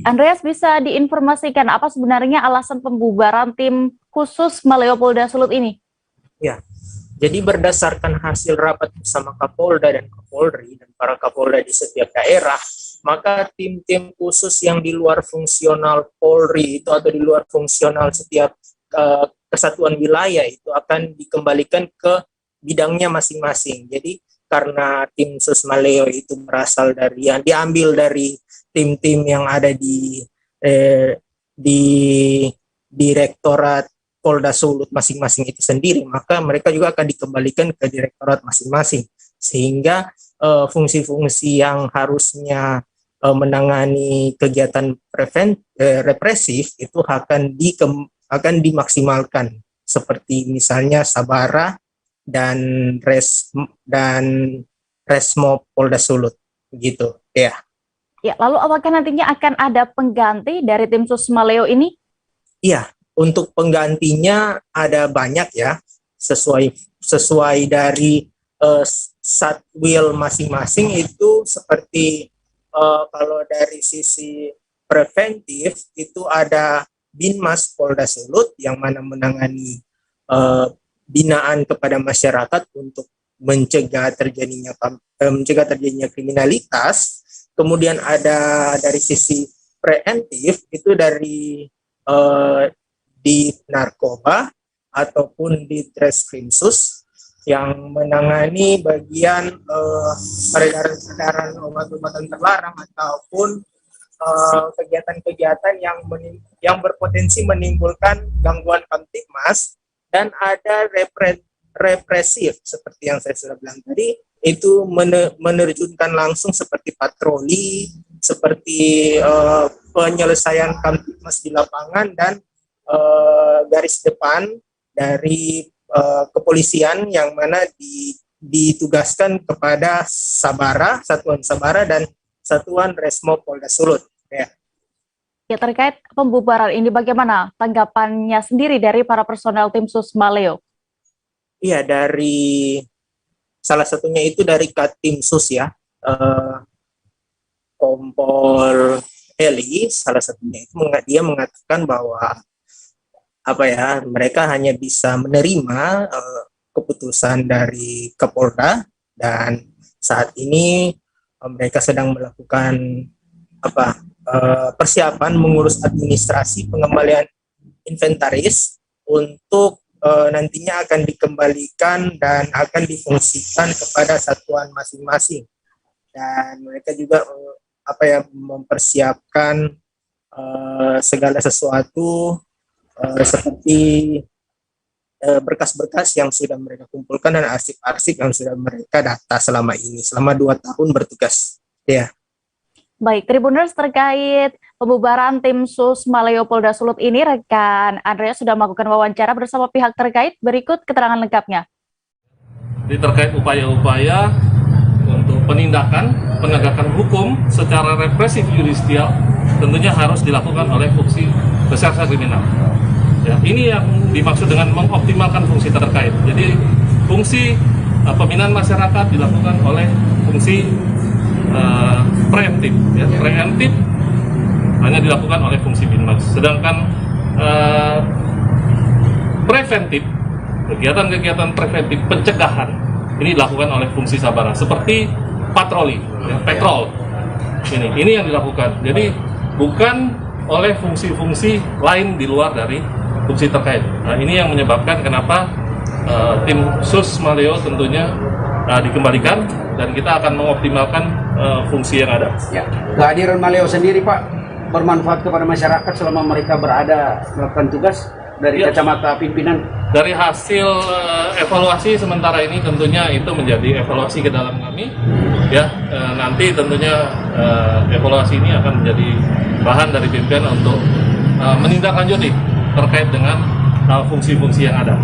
Andreas, bisa diinformasikan apa sebenarnya alasan pembubaran tim khusus Maleo Polda Sulut ini? Ya, jadi berdasarkan hasil rapat bersama Kapolda dan Kapolri dan para Kapolda di setiap daerah, maka tim-tim khusus yang di luar fungsional Polri itu atau di luar fungsional setiap kesatuan wilayah itu akan dikembalikan ke bidangnya masing-masing. Jadi karena tim khusus Maleo itu berasal dari yang diambil dari tim-tim yang ada di Direktorat Polda Sulut masing-masing itu sendiri, maka mereka juga akan dikembalikan ke direktorat masing-masing, sehingga fungsi-fungsi yang harusnya menangani kegiatan represif itu akan dimaksimalkan, seperti misalnya Sabara dan Resmo Polda Sulut gitu ya. Ya, lalu apakah nantinya akan ada pengganti dari tim khusus Maleo ini? Iya, untuk penggantinya ada banyak ya, sesuai dari satwil masing-masing itu seperti kalau dari sisi preventif itu ada Binmas Polda Sulut yang mana menangani binaan kepada masyarakat untuk mencegah terjadinya kriminalitas. Kemudian ada dari sisi preventif itu dari di narkoba ataupun di Treskrimsus yang menangani bagian peredaran obat-obatan terlarang ataupun kegiatan-kegiatan yang berpotensi menimbulkan gangguan kamtipmas, dan ada represif seperti yang saya sudah bilang tadi, itu menerjunkan langsung seperti patroli, seperti penyelesaian kamtipmas di lapangan, dan garis depan dari kepolisian yang mana ditugaskan kepada Sabara, Satuan Sabara dan Satuan Resmo Polda Sulut. Ya, terkait pembubaran ini bagaimana tanggapannya sendiri dari para personel tim khusus Maleo? Iya, dari salah satunya itu dari Katimsus ya, Kompol Eli, salah satunya itu dia mengatakan bahwa mereka hanya bisa menerima keputusan dari Kapolda, dan saat ini mereka sedang melakukan persiapan mengurus administrasi pengembalian inventaris untuk nantinya akan dikembalikan dan akan difungsikan kepada satuan masing-masing, dan mereka juga mempersiapkan segala sesuatu seperti berkas-berkas yang sudah mereka kumpulkan dan arsip-arsip yang sudah mereka data selama 2 tahun bertugas ya. Baik, Tribuners, terkait pembubaran tim khusus Maleo Polda Sulut ini, rekan Andreas sudah melakukan wawancara bersama pihak terkait. Berikut keterangan lengkapnya. Jadi terkait upaya-upaya untuk penegakan hukum secara represif yudisial tentunya harus dilakukan oleh fungsi reserse kriminal. Ya, ini yang dimaksud dengan mengoptimalkan fungsi terkait. Jadi fungsi pembinaan masyarakat dilakukan oleh fungsi preemptif, ya. Preemptif hanya dilakukan oleh fungsi Binmas. Sedangkan preventif, kegiatan-kegiatan preventif pencegahan ini dilakukan oleh fungsi Sabara, seperti patroli, ya, patrol. Ini yang dilakukan. Jadi bukan oleh fungsi-fungsi lain di luar dari fungsi terkait. Nah, ini yang menyebabkan kenapa tim khusus Maleo tentunya dikembalikan, dan kita akan mengoptimalkan fungsi yang ada. Ya. Kehadiran Maleo sendiri, Pak, bermanfaat kepada masyarakat selama mereka berada melakukan tugas dari kacamata pimpinan. Dari hasil evaluasi sementara ini tentunya itu menjadi evaluasi ke dalam kami. Ya, nanti tentunya evaluasi ini akan menjadi bahan dari pimpinan untuk menindaklanjuti terkait dengan fungsi-fungsi yang ada.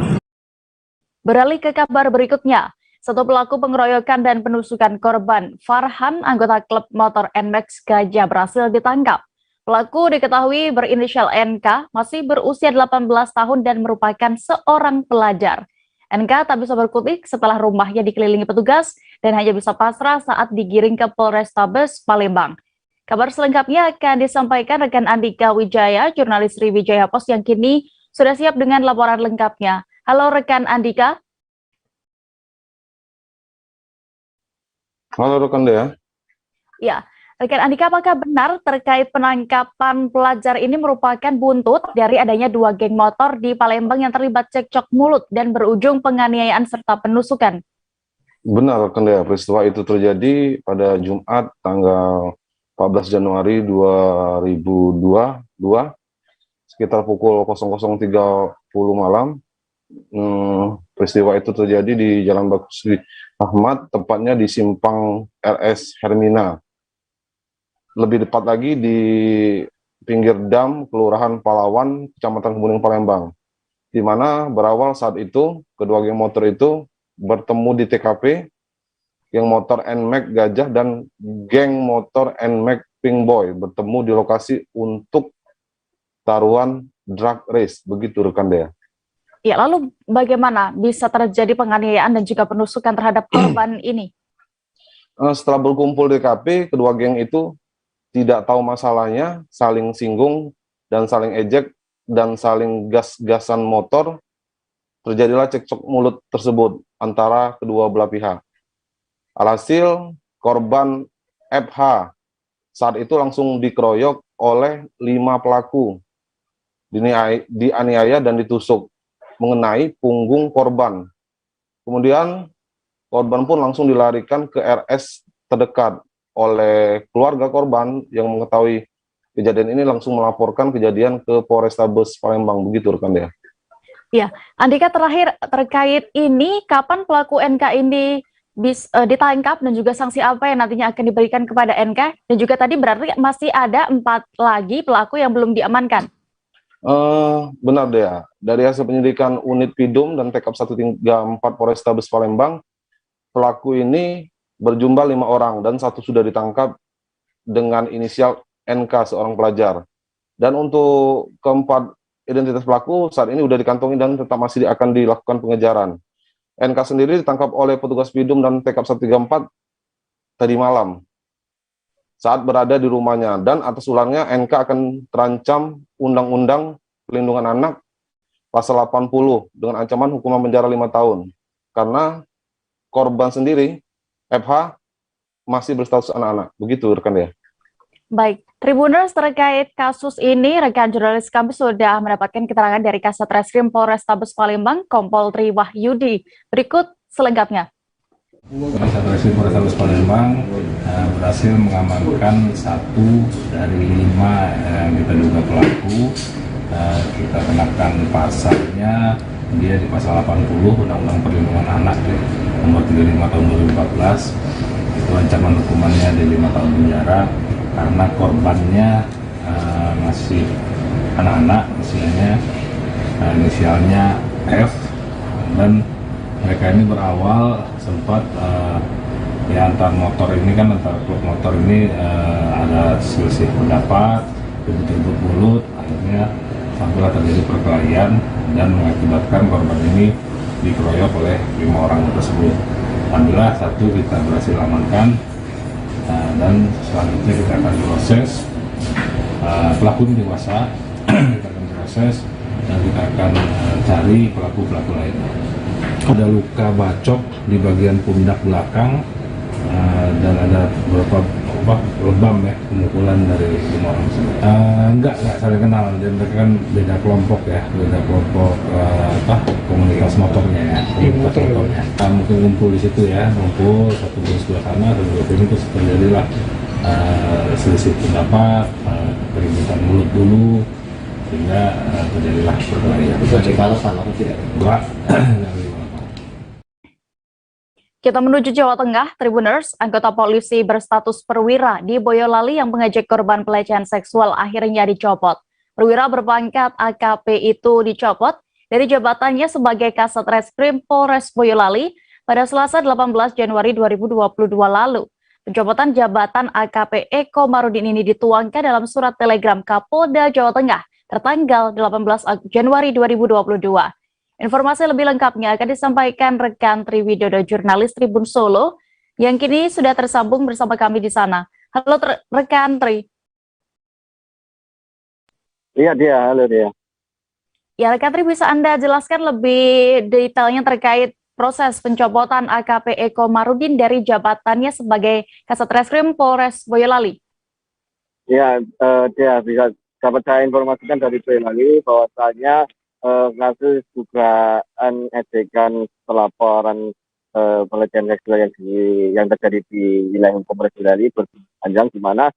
Beralih ke kabar berikutnya, satu pelaku pengeroyokan dan penusukan korban, Farhan, anggota klub motor NMAX Gajah, berhasil ditangkap. Pelaku diketahui berinisial NK, masih berusia 18 tahun dan merupakan seorang pelajar. NK tak bisa berkutik setelah rumahnya dikelilingi petugas dan hanya bisa pasrah saat digiring ke Polrestabes Palembang. Kabar selengkapnya akan disampaikan rekan Andika Wijaya, jurnalis Sriwijaya Post yang kini sudah siap dengan laporan lengkapnya. Halo rekan Andika. Halo rekan Dea. Ya, rekan Andika, apakah benar terkait penangkapan pelajar ini merupakan buntut dari adanya 2 geng motor di Palembang yang terlibat cekcok mulut dan berujung penganiayaan serta penusukan? Benar rekan Dea, peristiwa itu terjadi pada Jumat tanggal 14 Januari 2022 sekitar pukul 00.30 malam. Peristiwa itu terjadi di Jalan Bagus Ahmad, tepatnya di Simpang RS Hermina. Lebih tepat lagi di pinggir dam Kelurahan Palawan, Kecamatan Kebuning, Palembang. Di mana berawal saat itu, kedua geng motor itu bertemu di TKP, geng motor NMAX Gajah dan geng motor NMAX Pink Boy bertemu di lokasi untuk taruhan drag race, begitu rekan Dea. Ya, lalu bagaimana bisa terjadi penganiayaan dan juga penusukan terhadap korban ini? Setelah berkumpul di TKP, kedua geng itu tidak tahu masalahnya, saling singgung dan saling ejek dan saling gas-gasan motor. Terjadilah cekcok mulut tersebut antara kedua belah pihak. Alhasil korban FH saat itu langsung dikeroyok oleh 5 pelaku, dianiaya dan ditusuk mengenai punggung korban. Kemudian korban pun langsung dilarikan ke RS terdekat. Oleh keluarga korban yang mengetahui kejadian ini langsung melaporkan kejadian ke Polrestabes Palembang, begitu rekan Dea. Ya, Andika, terakhir terkait ini, kapan pelaku NK ini ditangkap dan juga sanksi apa yang nantinya akan diberikan kepada NK? Dan juga tadi berarti masih ada 4 lagi pelaku yang belum diamankan. Benar Dea, dari hasil penyelidikan unit Pidum dan TKP 134 Polrestabes Palembang, pelaku ini berjumlah 5 orang dan 1 sudah ditangkap dengan inisial NK, seorang pelajar. Dan untuk keempat identitas pelaku saat ini sudah dikantongi dan tetap masih akan dilakukan pengejaran. NK sendiri ditangkap oleh petugas Pidum dan TKP 134 tadi malam saat berada di rumahnya, dan atas ulangnya NK akan terancam Undang-Undang Perlindungan Anak pasal 80 dengan ancaman hukuman penjara 5 tahun karena korban sendiri FH masih berstatus anak-anak, begitu rekan Dea. Baik, Tribuners, terkait kasus ini, rekan jurnalis kami sudah mendapatkan keterangan dari Kasat Reskrim Polrestabes Palembang, Kompol Tri Wahyudi. Berikut selengkapnya. Kasat Reskrim Polrestabes Palembang berhasil mengamankan 1 dari 5 yang kita duga pelaku. Kita kenakan pasalnya, dia di pasal 80 Undang-Undang Perlindungan Anak nomor 35 tahun 2014. Itu ancaman hukumannya di 5 tahun penjara karena korbannya masih anak-anak, usianya inisialnya F, dan mereka ini berawal sempat antar motor ini kan, antar klub motor ini ada selisih pendapat, ribut-ribut mulut, akhirnya sampailah terjadi perkelahian dan mengakibatkan korban ini dikeroyok oleh 5 orang tersebut. Alhamdulillah 1 kita berhasil amankan, dan selanjutnya kita akan proses. Pelaku ini dewasa, kita akan proses dan kita akan cari pelaku-pelaku lainnya. Ada luka bacok di bagian pundak belakang, dan ada beberapa lebam ya, pemukulan dari 5 orang tersebut. Enggak saling kenal, dan mereka kan beda kelompok ya, beda kelompok komunitas motornya ya, komunitas motornya. Mungkin ngumpul di situ ya, ngumpul satu di sebelah sana, satu di sini, terus terjadilah selisih pendapat, keributan mulut dulu, sehingga terjadilah perkelahian. Itu cek alasan apa tidak? Enggak. Kita menuju Jawa Tengah, Tribuners. Anggota polisi berstatus perwira di Boyolali yang mengejek korban pelecehan seksual akhirnya dicopot. Perwira berpangkat AKP itu dicopot dari jabatannya sebagai Kasat Reskrim Polres Boyolali pada Selasa 18 Januari 2022 lalu. Pencopotan jabatan AKP Eko Marudin ini dituangkan dalam surat telegram Kapolda Jawa Tengah tertanggal 18 Januari 2022. Informasi lebih lengkapnya akan disampaikan rekan Triwidodo, jurnalis Tribun Solo, yang kini sudah tersambung bersama kami di sana. Halo rekan Tri. Iya dia, halo dia. Ya, rekan Tri, bisa Anda jelaskan lebih detailnya terkait proses pencopotan AKP Eko Marudin dari jabatannya sebagai Kasat Reskrim Polres Boyolali? Ya, dia bisa dapat saya informasikan dari Boyolali bahwasanya kasus dugaan ejekan pelaporan pelecehan seksual yang terjadi di wilayah Polres Boyolali berpanjang, di mana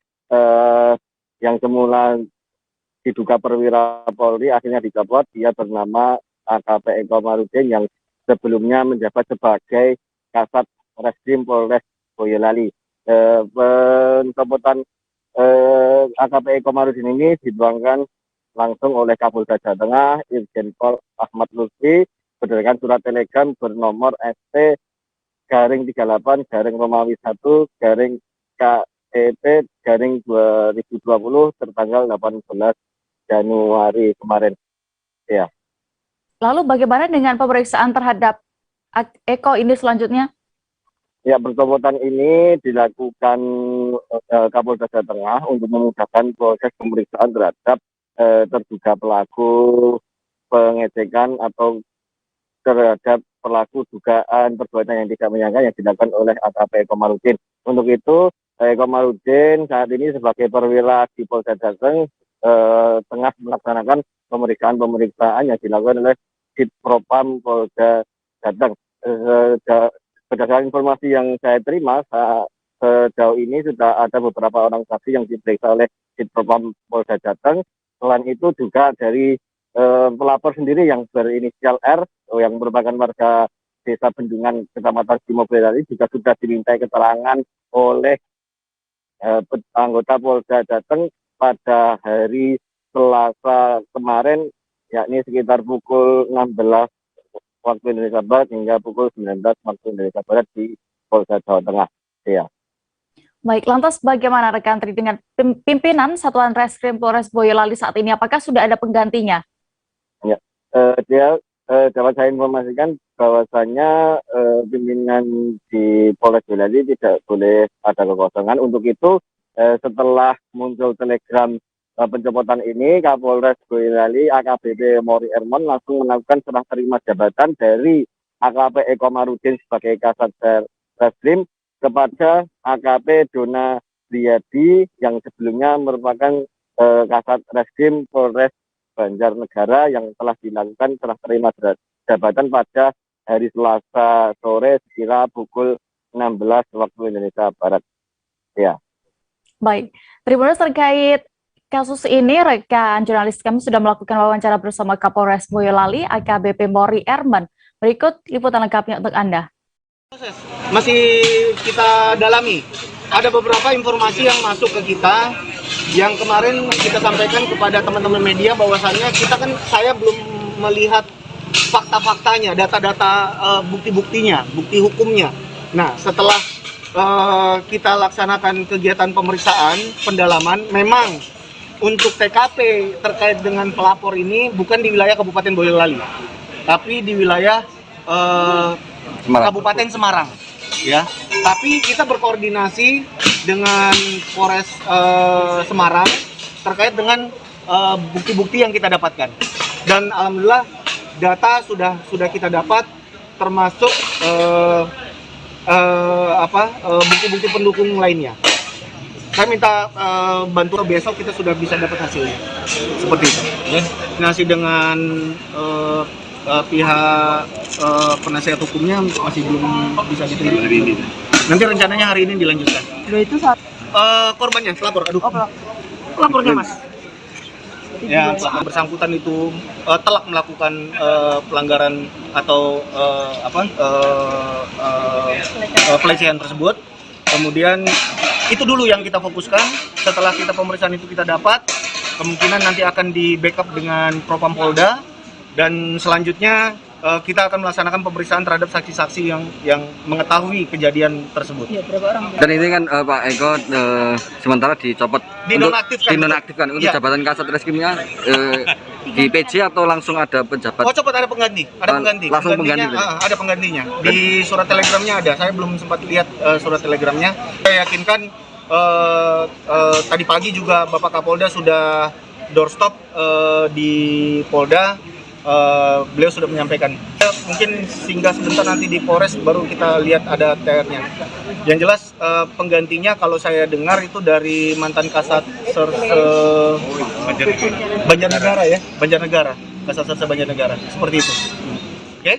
yang semula diduga perwira Polri akhirnya dicopot. Dia bernama AKP Eko Marudin yang sebelumnya menjabat sebagai Kasat Reskrim Polres Boyolali. Pencopotan AKP Eko Marudin ini dituangkan langsung oleh Kapolda Jawa Tengah, Irjen Pol Ahmad Lutfi, berdasarkan surat telegram bernomor ST-1-Romawi 1-KEP-2020 tertanggal 18 Januari kemarin. Ya. Lalu bagaimana dengan pemeriksaan terhadap Eko ini selanjutnya? Ya, pencopotan ini dilakukan Kapolda Jawa Tengah untuk memudahkan proses pemeriksaan terhadap terduga pelaku pengecekan atau terhadap pelaku dugaan perbuatan yang tidak menyenangkan yang dilakukan oleh AKP Eko Marudin. Untuk itu, Eko Marudin saat ini sebagai perwira di Polda Jateng tengah melaksanakan pemeriksaan yang dilakukan oleh Ditpropam Polda Jateng. Berdasarkan informasi yang saya terima, sejauh ini sudah ada beberapa orang saksi yang diperiksa oleh Ditpropam Polda Jateng. Selain itu juga dari pelapor sendiri yang berinisial R, yang merupakan warga Desa Bendungan, Kecamatan Simo Boyolali, juga sudah dimintai keterangan oleh anggota Polda Jateng pada hari Selasa kemarin, yakni sekitar pukul 16 waktu Indonesia Barat hingga pukul 19 waktu Indonesia Barat di Polda Jawa Tengah. Ya. Baik, lantas bagaimana rekan Tri dengan pimpinan Satuan Reskrim Polres Boyolali saat ini? Apakah sudah ada penggantinya? Ya, dapat saya informasikan bahwasanya pimpinan di Polres Boyolali tidak boleh ada kekosongan. Untuk itu, setelah muncul telegram pencopotan ini, Kapolres Boyolali AKBP Mori Ermon langsung melakukan serah terima jabatan dari AKP Eko Marudin sebagai Kasat Reskrim kepada AKP Dona Riyadi yang sebelumnya merupakan Kasat Reskrim Polres Banjarnegara yang telah dilakukan serah terima jabatan pada hari Selasa sore sekira pukul 16 waktu Indonesia Barat. Ya. Baik, Tribuners, terkait kasus ini, rekan jurnalis kami sudah melakukan wawancara bersama Kapolres Boyolali AKBP Mori Erman. Berikut liputan lengkapnya untuk Anda. Masih kita dalami. Ada beberapa informasi yang masuk ke kita, yang kemarin kita sampaikan kepada teman-teman media bahwasannya saya belum melihat fakta-faktanya, data-data bukti-buktinya, bukti hukumnya. Nah, setelah kita laksanakan kegiatan pemeriksaan, pendalaman, memang untuk TKP terkait dengan pelapor ini bukan di wilayah Kabupaten Boyolali, tapi di wilayah Kabupaten Semarang, ya. Tapi kita berkoordinasi dengan Polres Semarang terkait dengan bukti-bukti yang kita dapatkan. Dan alhamdulillah data sudah kita dapat, termasuk bukti-bukti pendukung lainnya. Saya minta bantuan besok kita sudah bisa dapat hasilnya. Seperti itu. Koordinasi dengan pihak penasihat hukumnya masih belum bisa diterima. Nanti rencananya hari ini dilanjutkan. Itu saat korbannya, pelapor. Pelapornya Mas. Ya, bersangkutan itu telah melakukan pelanggaran atau pelecehan tersebut. Kemudian itu dulu yang kita fokuskan. Setelah kita pemeriksaan itu kita dapat, kemungkinan nanti akan di backup dengan Propam Polda Dan selanjutnya kita akan melaksanakan pemeriksaan terhadap saksi-saksi yang mengetahui kejadian tersebut. Dan ini kan Pak Eko sementara dicopot, dinonaktifkan untuk jabatan Kasat Reskrimnya di PJ atau langsung ada pejabat? Oh, copot, ada pengganti, Langsung pengganti. Ada penggantinya. Di surat telegramnya ada. Saya belum sempat lihat surat telegramnya. Saya yakinkan tadi pagi juga Bapak Kapolda sudah doorstop di Polda. Beliau sudah menyampaikan. Mungkin singgah sebentar nanti di Polres baru kita lihat ada TR-nya. Yang jelas penggantinya kalau saya dengar itu dari mantan Kasat Banjarnegara ya, Banjarnegara, Kasat Serse Banjarnegara, seperti itu. Oke.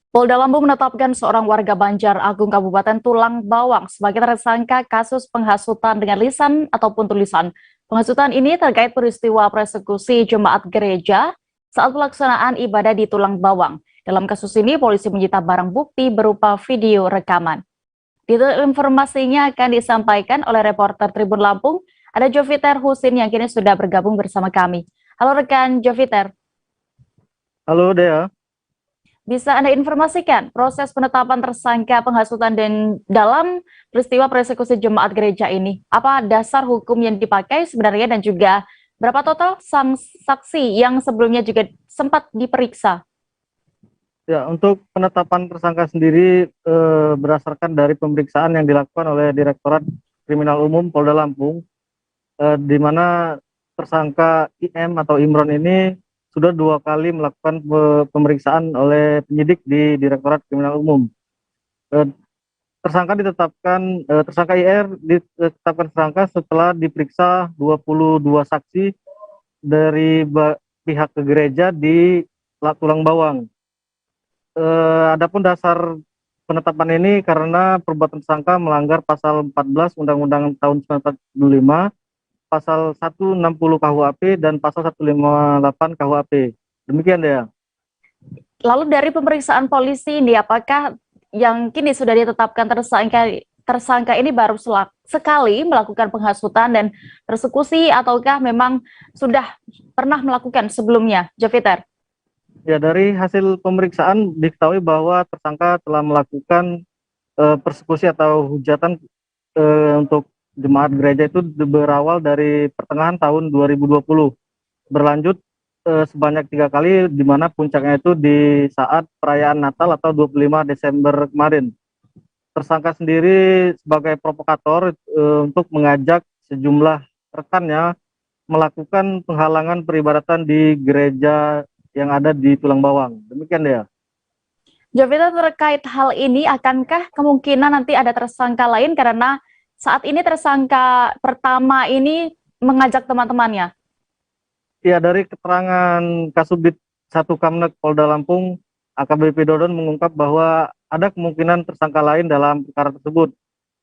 Polda Lampung menetapkan seorang warga Banjar Agung Kabupaten Tulang Bawang sebagai tersangka kasus penghasutan dengan lisan ataupun tulisan. Penghasutan ini terkait peristiwa persekusi jemaat gereja saat pelaksanaan ibadah di Tulang Bawang. Dalam kasus ini, polisi menyita barang bukti berupa video rekaman. Detail informasinya akan disampaikan oleh reporter Tribun Lampung, ada Joviter Husin yang kini sudah bergabung bersama kami. Halo rekan Joviter. Halo Dea. Bisa Anda informasikan proses penetapan tersangka penghasutan dan dalam peristiwa persekusi jemaat gereja ini? Apa dasar hukum yang dipakai sebenarnya dan juga berapa total saksi yang sebelumnya juga sempat diperiksa? Ya, untuk penetapan tersangka sendiri berdasarkan dari pemeriksaan yang dilakukan oleh Direktorat Kriminal Umum Polda Lampung, di mana tersangka IM atau Imron ini sudah 2 kali melakukan pemeriksaan oleh penyidik di Direktorat Kriminal Umum. Tersangka IR ditetapkan tersangka setelah diperiksa 22 saksi dari pihak gereja di Tulang Bawang. Adapun dasar penetapan ini karena perbuatan tersangka melanggar pasal 14 Undang-Undang tahun 1945, pasal 160 KUHP dan pasal 158 KUHP. Demikian ya. Lalu dari pemeriksaan polisi ini, apakah yang kini sudah ditetapkan tersangka ini baru sekali melakukan penghasutan dan persekusi ataukah memang sudah pernah melakukan sebelumnya, Joviter? Ya, dari hasil pemeriksaan diketahui bahwa tersangka telah melakukan persekusi atau hujatan untuk jemaat gereja itu berawal dari pertengahan tahun 2020. Berlanjut sebanyak 3 kali, di mana puncaknya itu di saat perayaan Natal atau 25 Desember kemarin. Tersangka sendiri sebagai provokator untuk mengajak sejumlah rekannya melakukan penghalangan peribadatan di gereja yang ada di Tulang Bawang. Demikian ya. Joviter, terkait hal ini, akankah kemungkinan nanti ada tersangka lain karena saat ini tersangka pertama ini mengajak teman-temannya? Ya, dari keterangan Kasubdit 1 Kamnek Polda Lampung, AKBP Dodon mengungkap bahwa ada kemungkinan tersangka lain dalam perkara tersebut.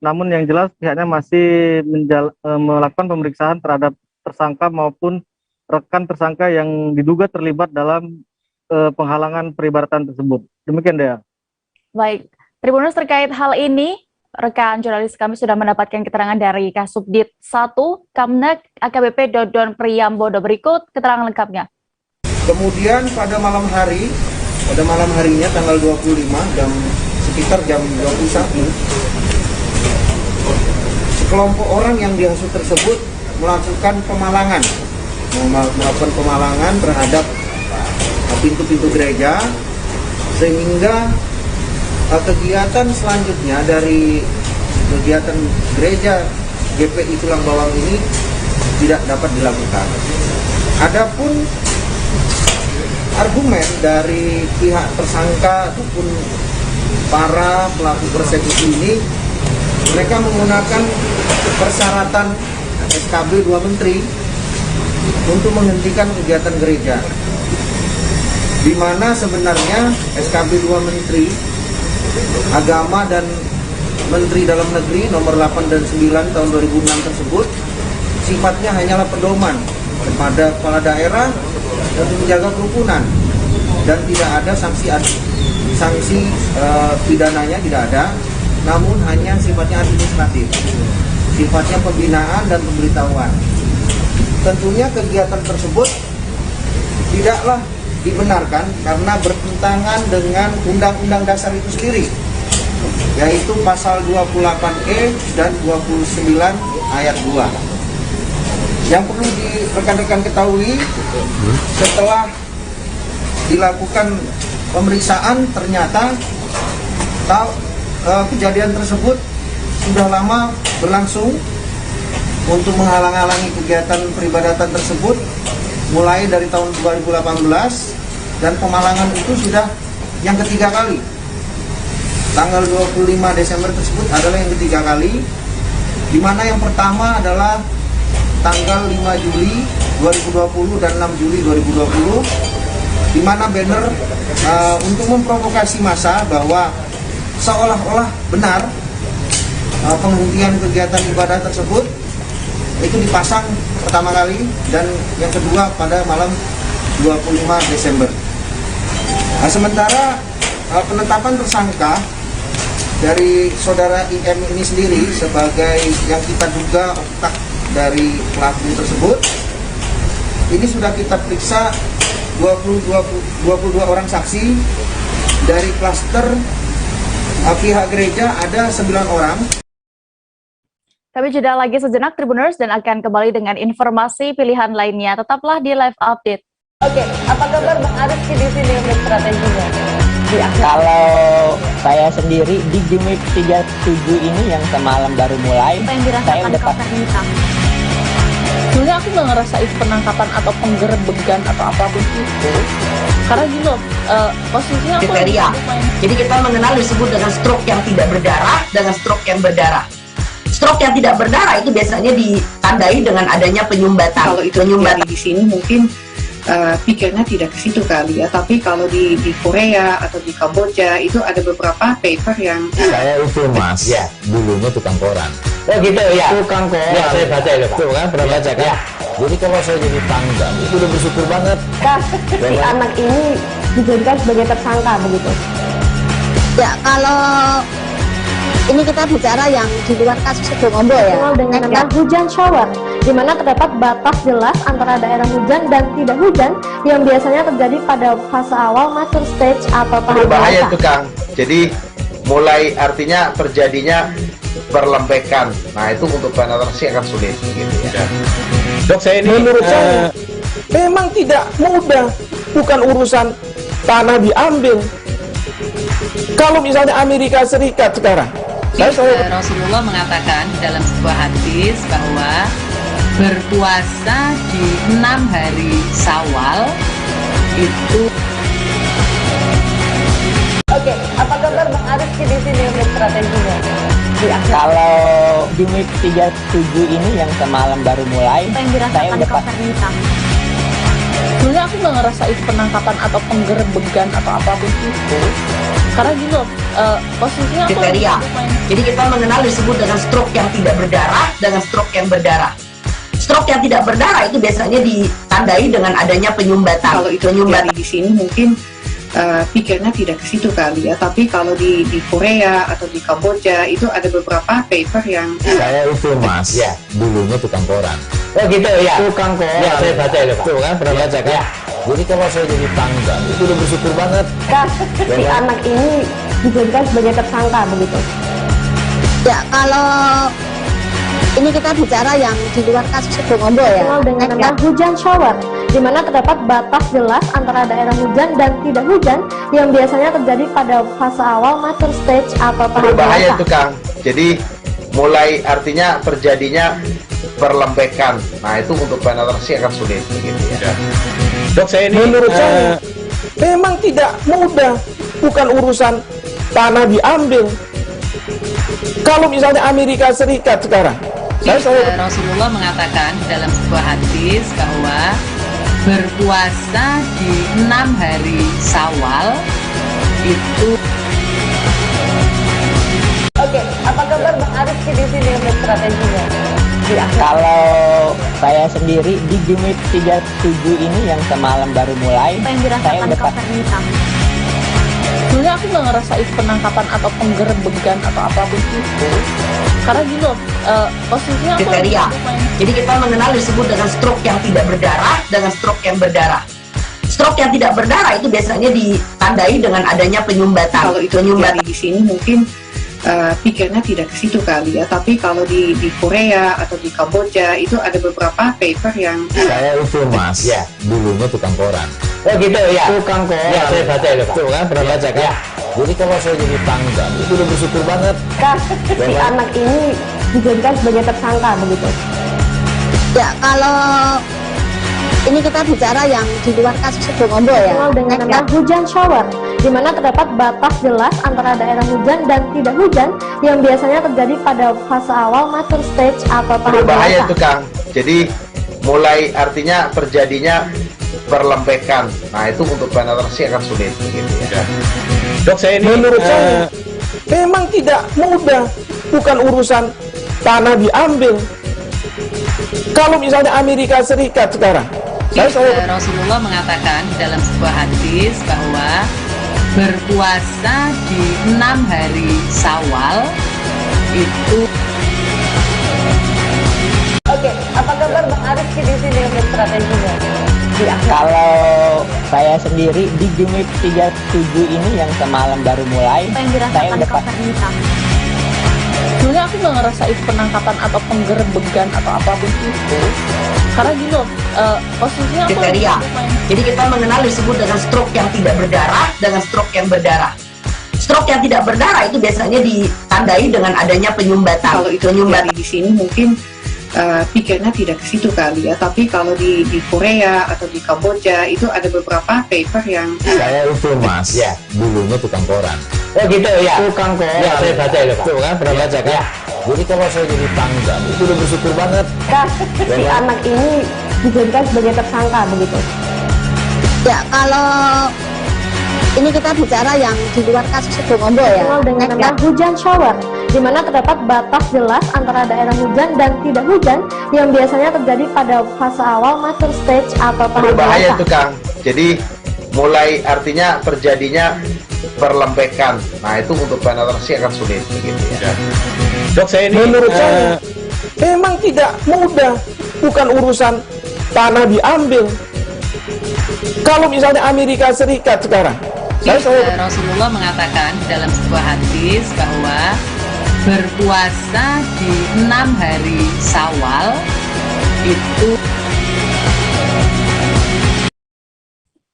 Namun yang jelas pihaknya masih melakukan pemeriksaan terhadap tersangka maupun rekan tersangka yang diduga terlibat dalam penghalangan peribadatan tersebut. Demikian Dea. Baik, Tribuners, terkait hal ini, rekan jurnalis kami sudah mendapatkan keterangan dari Kasubdit 1 Kamnek AKBP Dodon Priyambodo. Berikut keterangan lengkapnya. Kemudian pada malam harinya tanggal 25 sekitar jam 21, sekelompok orang yang dihasut tersebut melakukan pemalangan terhadap pintu-pintu gereja, sehingga kegiatan selanjutnya dari kegiatan gereja GPI Tulang Bawang ini tidak dapat dilakukan. Adapun argumen dari pihak tersangka ataupun para pelaku persekusi ini, mereka menggunakan persyaratan SKB 2 Menteri untuk menghentikan kegiatan gereja, di mana sebenarnya SKB 2 Menteri Agama dan Menteri Dalam Negeri nomor 8 dan 9 tahun 2006 tersebut sifatnya hanyalah pedoman kepada kepala daerah untuk menjaga kerukunan dan tidak ada sanksi pidananya, tidak ada, namun hanya sifatnya administratif, sifatnya pembinaan dan pemberitahuan. Tentunya kegiatan tersebut tidaklah dibenarkan karena bertentangan dengan Undang-Undang Dasar itu sendiri, yaitu pasal 28E dan 29 ayat 2. Yang perlu rekan-rekan ketahui, setelah dilakukan pemeriksaan ternyata kejadian tersebut sudah lama berlangsung untuk menghalang-halangi kegiatan peribadatan tersebut mulai dari tahun 2018, dan pemalangan itu sudah yang ketiga kali. Tanggal 25 Desember tersebut adalah yang ketiga kali, di mana yang pertama adalah tanggal 5 Juli 2020 dan 6 Juli 2020, di mana banner untuk memprovokasi massa bahwa seolah-olah benar penghentian kegiatan ibadah tersebut itu dipasang pertama kali, dan yang kedua pada malam 25 Desember. Nah, sementara penetapan tersangka dari saudara IM ini sendiri sebagai yang kita duga otak dari pelaku tersebut, ini sudah kita periksa 22 orang saksi. Dari klaster pihak gereja ada 9 orang. Kami jeda lagi sejenak Tribuners dan akan kembali dengan informasi pilihan lainnya. Tetaplah di Live Update. Oke, apa kabar Bang Arief di sini untuk strateginya? Kalau saya sendiri di Jumip 37 ini yang semalam baru mulai, saya udah pasti. Sebenarnya aku nggak ngerasa itu penangkapan atau penggerebekan atau apapun itu, karena gini loh, posisinya aku kriteria. Jadi kita mengenal disebut dengan stroke yang tidak berdarah dengan stroke yang berdarah. Stroke yang tidak berdarah itu biasanya ditandai dengan adanya penyumbatan. Kalau itu terjadi di sini mungkin pikirnya tidak ke situ kali ya, tapi kalau di Korea atau di Kamboja itu ada beberapa paper yang saya itu mas, ya dulunya tukang koran. Oh gitu ya, Tukang koran. Ya, saya baca itu Pak. Tuh kan, pernah baca kan? Ya. Jadi kalau saya jadi tanggal itu udah bersyukur banget. Si anak ini dijadikan sebagai tersangka begitu. Ya, kalau ini kita bicara yang di luar kasus Sidoarjo ya. Dengan nama hujan shower, di mana terdapat batas jelas antara daerah hujan dan tidak hujan yang biasanya terjadi pada fase awal mature stage atau tahap berbahaya dewasa. itu Kang. Jadi mulai artinya terjadinya perlembekan. Nah itu untuk penetrasi akan sulit gitu ya. Dok, saya ini menurut saya memang tidak mudah, bukan urusan tanah diambil. Kalau misalnya Amerika Serikat sekarang, Rasulullah mengatakan dalam sebuah hadis bahwa berpuasa di 6 hari Syawal itu. Oke, apa kabar Bang Arief di sini untuk strateginya? Kalau Jumip 37 ini yang semalam baru mulai, saya udah pasti. Sebenarnya aku nggak ngerasa itu penangkapan atau penggerebekan atau apapun itu, karena gini loh, posisinya kriteria. Jadi kita mengenal disebut dengan stroke yang tidak berdarah dengan stroke yang berdarah. Stroke yang tidak berdarah itu biasanya ditandai dengan adanya penyumbatan. Kalau itu terjadi di sini mungkin pikirnya tidak ke situ kali ya, tapi kalau di Korea atau di Kamboja itu ada beberapa paper yang saya itu mas, ya dulunya tukang koran. Oh gitu ya, Tukang koran. Ya, saya baca itu Pak. Tuh kan, pernah baca kan? Ya. Jadi kalau saya jadi tanggal itu udah bersyukur banget. Si anak ini dijadikan sebagai tersangka begitu. Ya, kalau ini kita bicara yang di luar kasus Sidoarjo ya. Dengan nama hujan shower, di mana terdapat batas jelas antara daerah hujan dan tidak hujan yang biasanya terjadi pada fase awal mature stage atau tahap Berbahaya dewasa. itu Kang. Jadi mulai artinya terjadinya perlembekan. Nah itu untuk penetrasi akan sulit gitu ya. Dok, saya ini menurut saya memang tidak mudah, bukan urusan tanah diambil. Kalau misalnya Amerika Serikat sekarang, Rasulullah mengatakan dalam sebuah hadis bahwa berpuasa di 6 hari Syawal itu. Oke, apa kabar Bang Arief di sini untuk strateginya? Kalau saya sendiri di Jumip 37 ini yang semalam baru mulai, saya udah pasti. Sebenarnya aku nggak ngerasa itu penangkapan atau penggerebekan atau apapun itu, karena gini loh, posisinya kriteria. Jadi kita mengenal disebut dengan stroke yang tidak berdarah dengan stroke yang berdarah. Stroke yang tidak berdarah itu biasanya ditandai dengan adanya penyumbatan. Kalau itu terjadi di sini mungkin pikirnya tidak ke situ kali ya, tapi kalau di Korea atau di Kamboja itu ada beberapa paper yang saya itu mas, ya dulunya tukang koran. Oh gitu ya, tukang koran. Ya saya baca itu tuh kan, pernah baca kan. Jadi kalau saya jadi tanggal itu udah bersyukur banget. Si anak ini dijadikan sebagai tersangka begitu. Ya kalau ini kita bicara yang di luar kasus Situbondo ya, dengan nama hujan shower, di mana terdapat batas jelas antara daerah hujan dan tidak hujan yang biasanya terjadi pada fase awal mature stage atau tahap berbahaya dewasa. itu Kang. Jadi mulai artinya terjadinya perlembekan. Nah itu untuk penetrasi akan sulit begitu ya. Dok, saya ini menurut saya memang tidak mudah, bukan urusan tanah diambil. Kalau misalnya Amerika Serikat sekarang, Rasulullah mengatakan dalam sebuah hadis bahwa berpuasa di 6 hari Syawal itu. Oke, apa kabar Bang Ariski di sini untuk strateginya? Kalau saya sendiri di Jumip 37 ini yang semalam baru mulai, saya udah Sebenarnya aku nggak ngerasa itu penangkapan atau penggerbegan atau apapun itu, karena gini loh, posisinya aku kriteria. Jadi kita mengenal disebut dengan stroke yang tidak berdarah dengan stroke yang berdarah. Stroke yang tidak berdarah itu biasanya ditandai dengan adanya penyumbatan. Kalau itu terjadi di sini mungkin pikirnya tidak ke situ kali ya, tapi kalau di Korea atau di Kamboja itu ada beberapa paper yang saya itu mas, ya dulunya tukang koran. Oh gitu ya, tukang koran. Ya saya baca itu tuh kan, pernah baca kan. Jadi kalau saya jadi tanggal itu udah bersyukur banget. Si anak ini dijadikan sebagai tersangka begitu. Ya kalau ini kita bicara yang di luar kasus Situbondo ya, dengan nama hujan shower, di mana terdapat batas jelas antara daerah hujan dan tidak hujan yang biasanya terjadi pada fase awal mature stage atau tahap Berbahaya dewasa. itu Kang. Jadi mulai artinya terjadinya perlembekan. Nah itu untuk penetrasi akan sulit begitu ya. Dok, saya ini menurut saya memang tidak mudah, bukan urusan tanah diambil. Kalau misalnya Amerika Serikat sekarang, Rasulullah mengatakan dalam sebuah hadis bahwa berpuasa di 6 hari Syawal itu.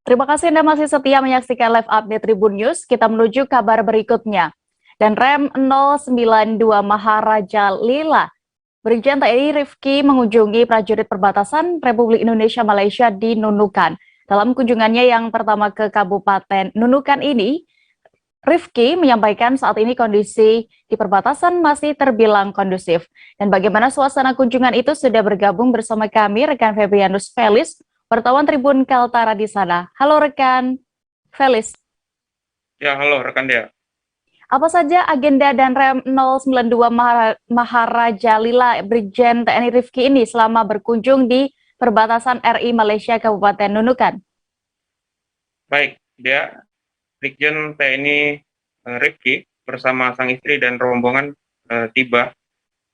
Terima kasih Anda masih setia menyaksikan live update Tribun News. Kita menuju kabar berikutnya. Dan Rem 092 Maharaja Lila, Brigjen TNI Rifki mengunjungi prajurit perbatasan Republik Indonesia Malaysia di Nunukan. Dalam kunjungannya yang pertama ke Kabupaten Nunukan ini, Rifki menyampaikan saat ini kondisi di perbatasan masih terbilang kondusif. Dan bagaimana suasana kunjungan itu sudah bergabung bersama kami rekan Febrianus Felis, wartawan Tribun Kaltara di sana. Halo rekan Felis. Ya, halo rekan Dea. Apa saja agenda dan Rem 092 Maharaja Lila Brigjen TNI Rifki ini selama berkunjung di perbatasan RI Malaysia Kabupaten Nunukan? Baik, Dea, Brigjen TNI Rifki bersama sang istri dan rombongan tiba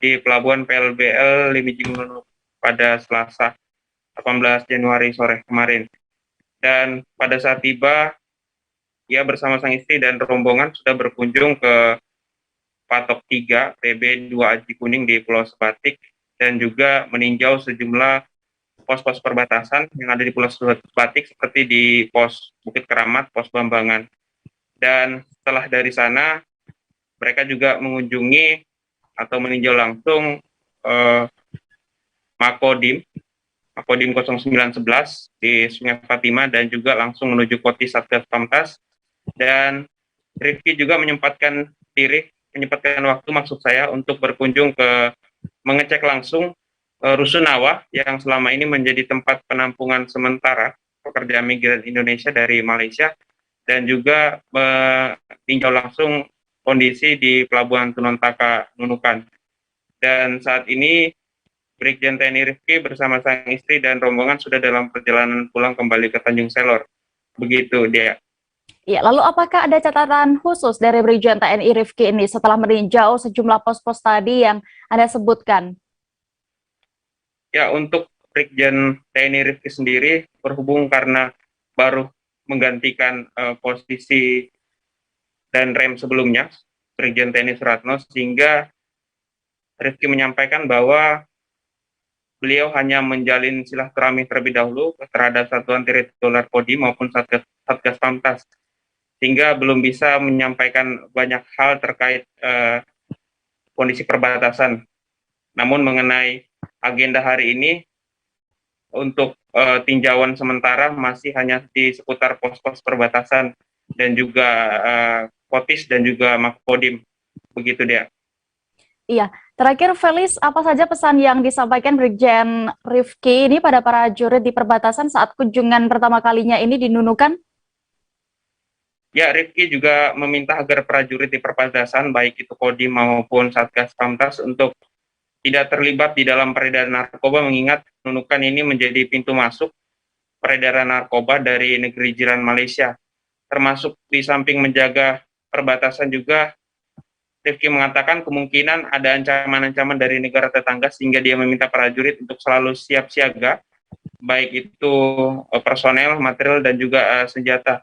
di Pelabuhan PLBL Limijing Nunuk pada Selasa 18 Januari sore kemarin. Dan pada saat tiba, ia bersama sang istri dan rombongan sudah berkunjung ke Patok 3 PB 2 Aji Kuning di Pulau Sebatik dan juga meninjau sejumlah pos-pos perbatasan yang ada di Pulau Sebatik seperti di pos Bukit Keramat, pos Bambangan. Dan setelah dari sana mereka juga mengunjungi atau meninjau langsung Makodim 0911 di Sungai Fatima dan juga langsung menuju Koti Satgas Pamtas. Dan Rifki juga menyempatkan waktu maksud saya untuk berkunjung ke mengecek langsung Rusunawa yang selama ini menjadi tempat penampungan sementara pekerja migran Indonesia dari Malaysia dan juga meninjau langsung kondisi di Pelabuhan Tunontaka Nunukan. Dan saat ini Brigjen TNI Rifki bersama sang istri dan rombongan sudah dalam perjalanan pulang kembali ke Tanjung Selor. Begitu dia. Ya, lalu apakah ada catatan khusus dari Brigjen TNI Rifki ini setelah meninjau sejumlah pos-pos tadi yang Anda sebutkan? Ya, untuk Brigjen TNI Rifki sendiri berhubung karena baru menggantikan posisi dan rem sebelumnya, Brigjen TNI Suratno, sehingga Rifki menyampaikan bahwa beliau hanya menjalin silaturahmi terlebih dahulu terhadap Satuan Teritorial Kodim maupun Satgas Pamtas, sehingga belum bisa menyampaikan banyak hal terkait kondisi perbatasan. Namun mengenai agenda hari ini, untuk tinjauan sementara masih hanya di seputar pos-pos perbatasan dan juga Kotis dan juga Makodim. Begitu dia. Iya, terakhir Felis, apa saja pesan yang disampaikan Brigjen Rifki ini pada para prajurit di perbatasan saat kunjungan pertama kalinya ini di Nunukan? Ya, Rifki juga meminta agar prajurit di perbatasan, baik itu Kodim maupun Satgas Pamtas, untuk tidak terlibat di dalam peredaran narkoba, mengingat Nunukan ini menjadi pintu masuk peredaran narkoba dari negeri jiran Malaysia. Termasuk di samping menjaga perbatasan juga, Rifki mengatakan kemungkinan ada ancaman-ancaman dari negara tetangga, sehingga dia meminta prajurit untuk selalu siap siaga, baik itu personel, material, dan juga senjata.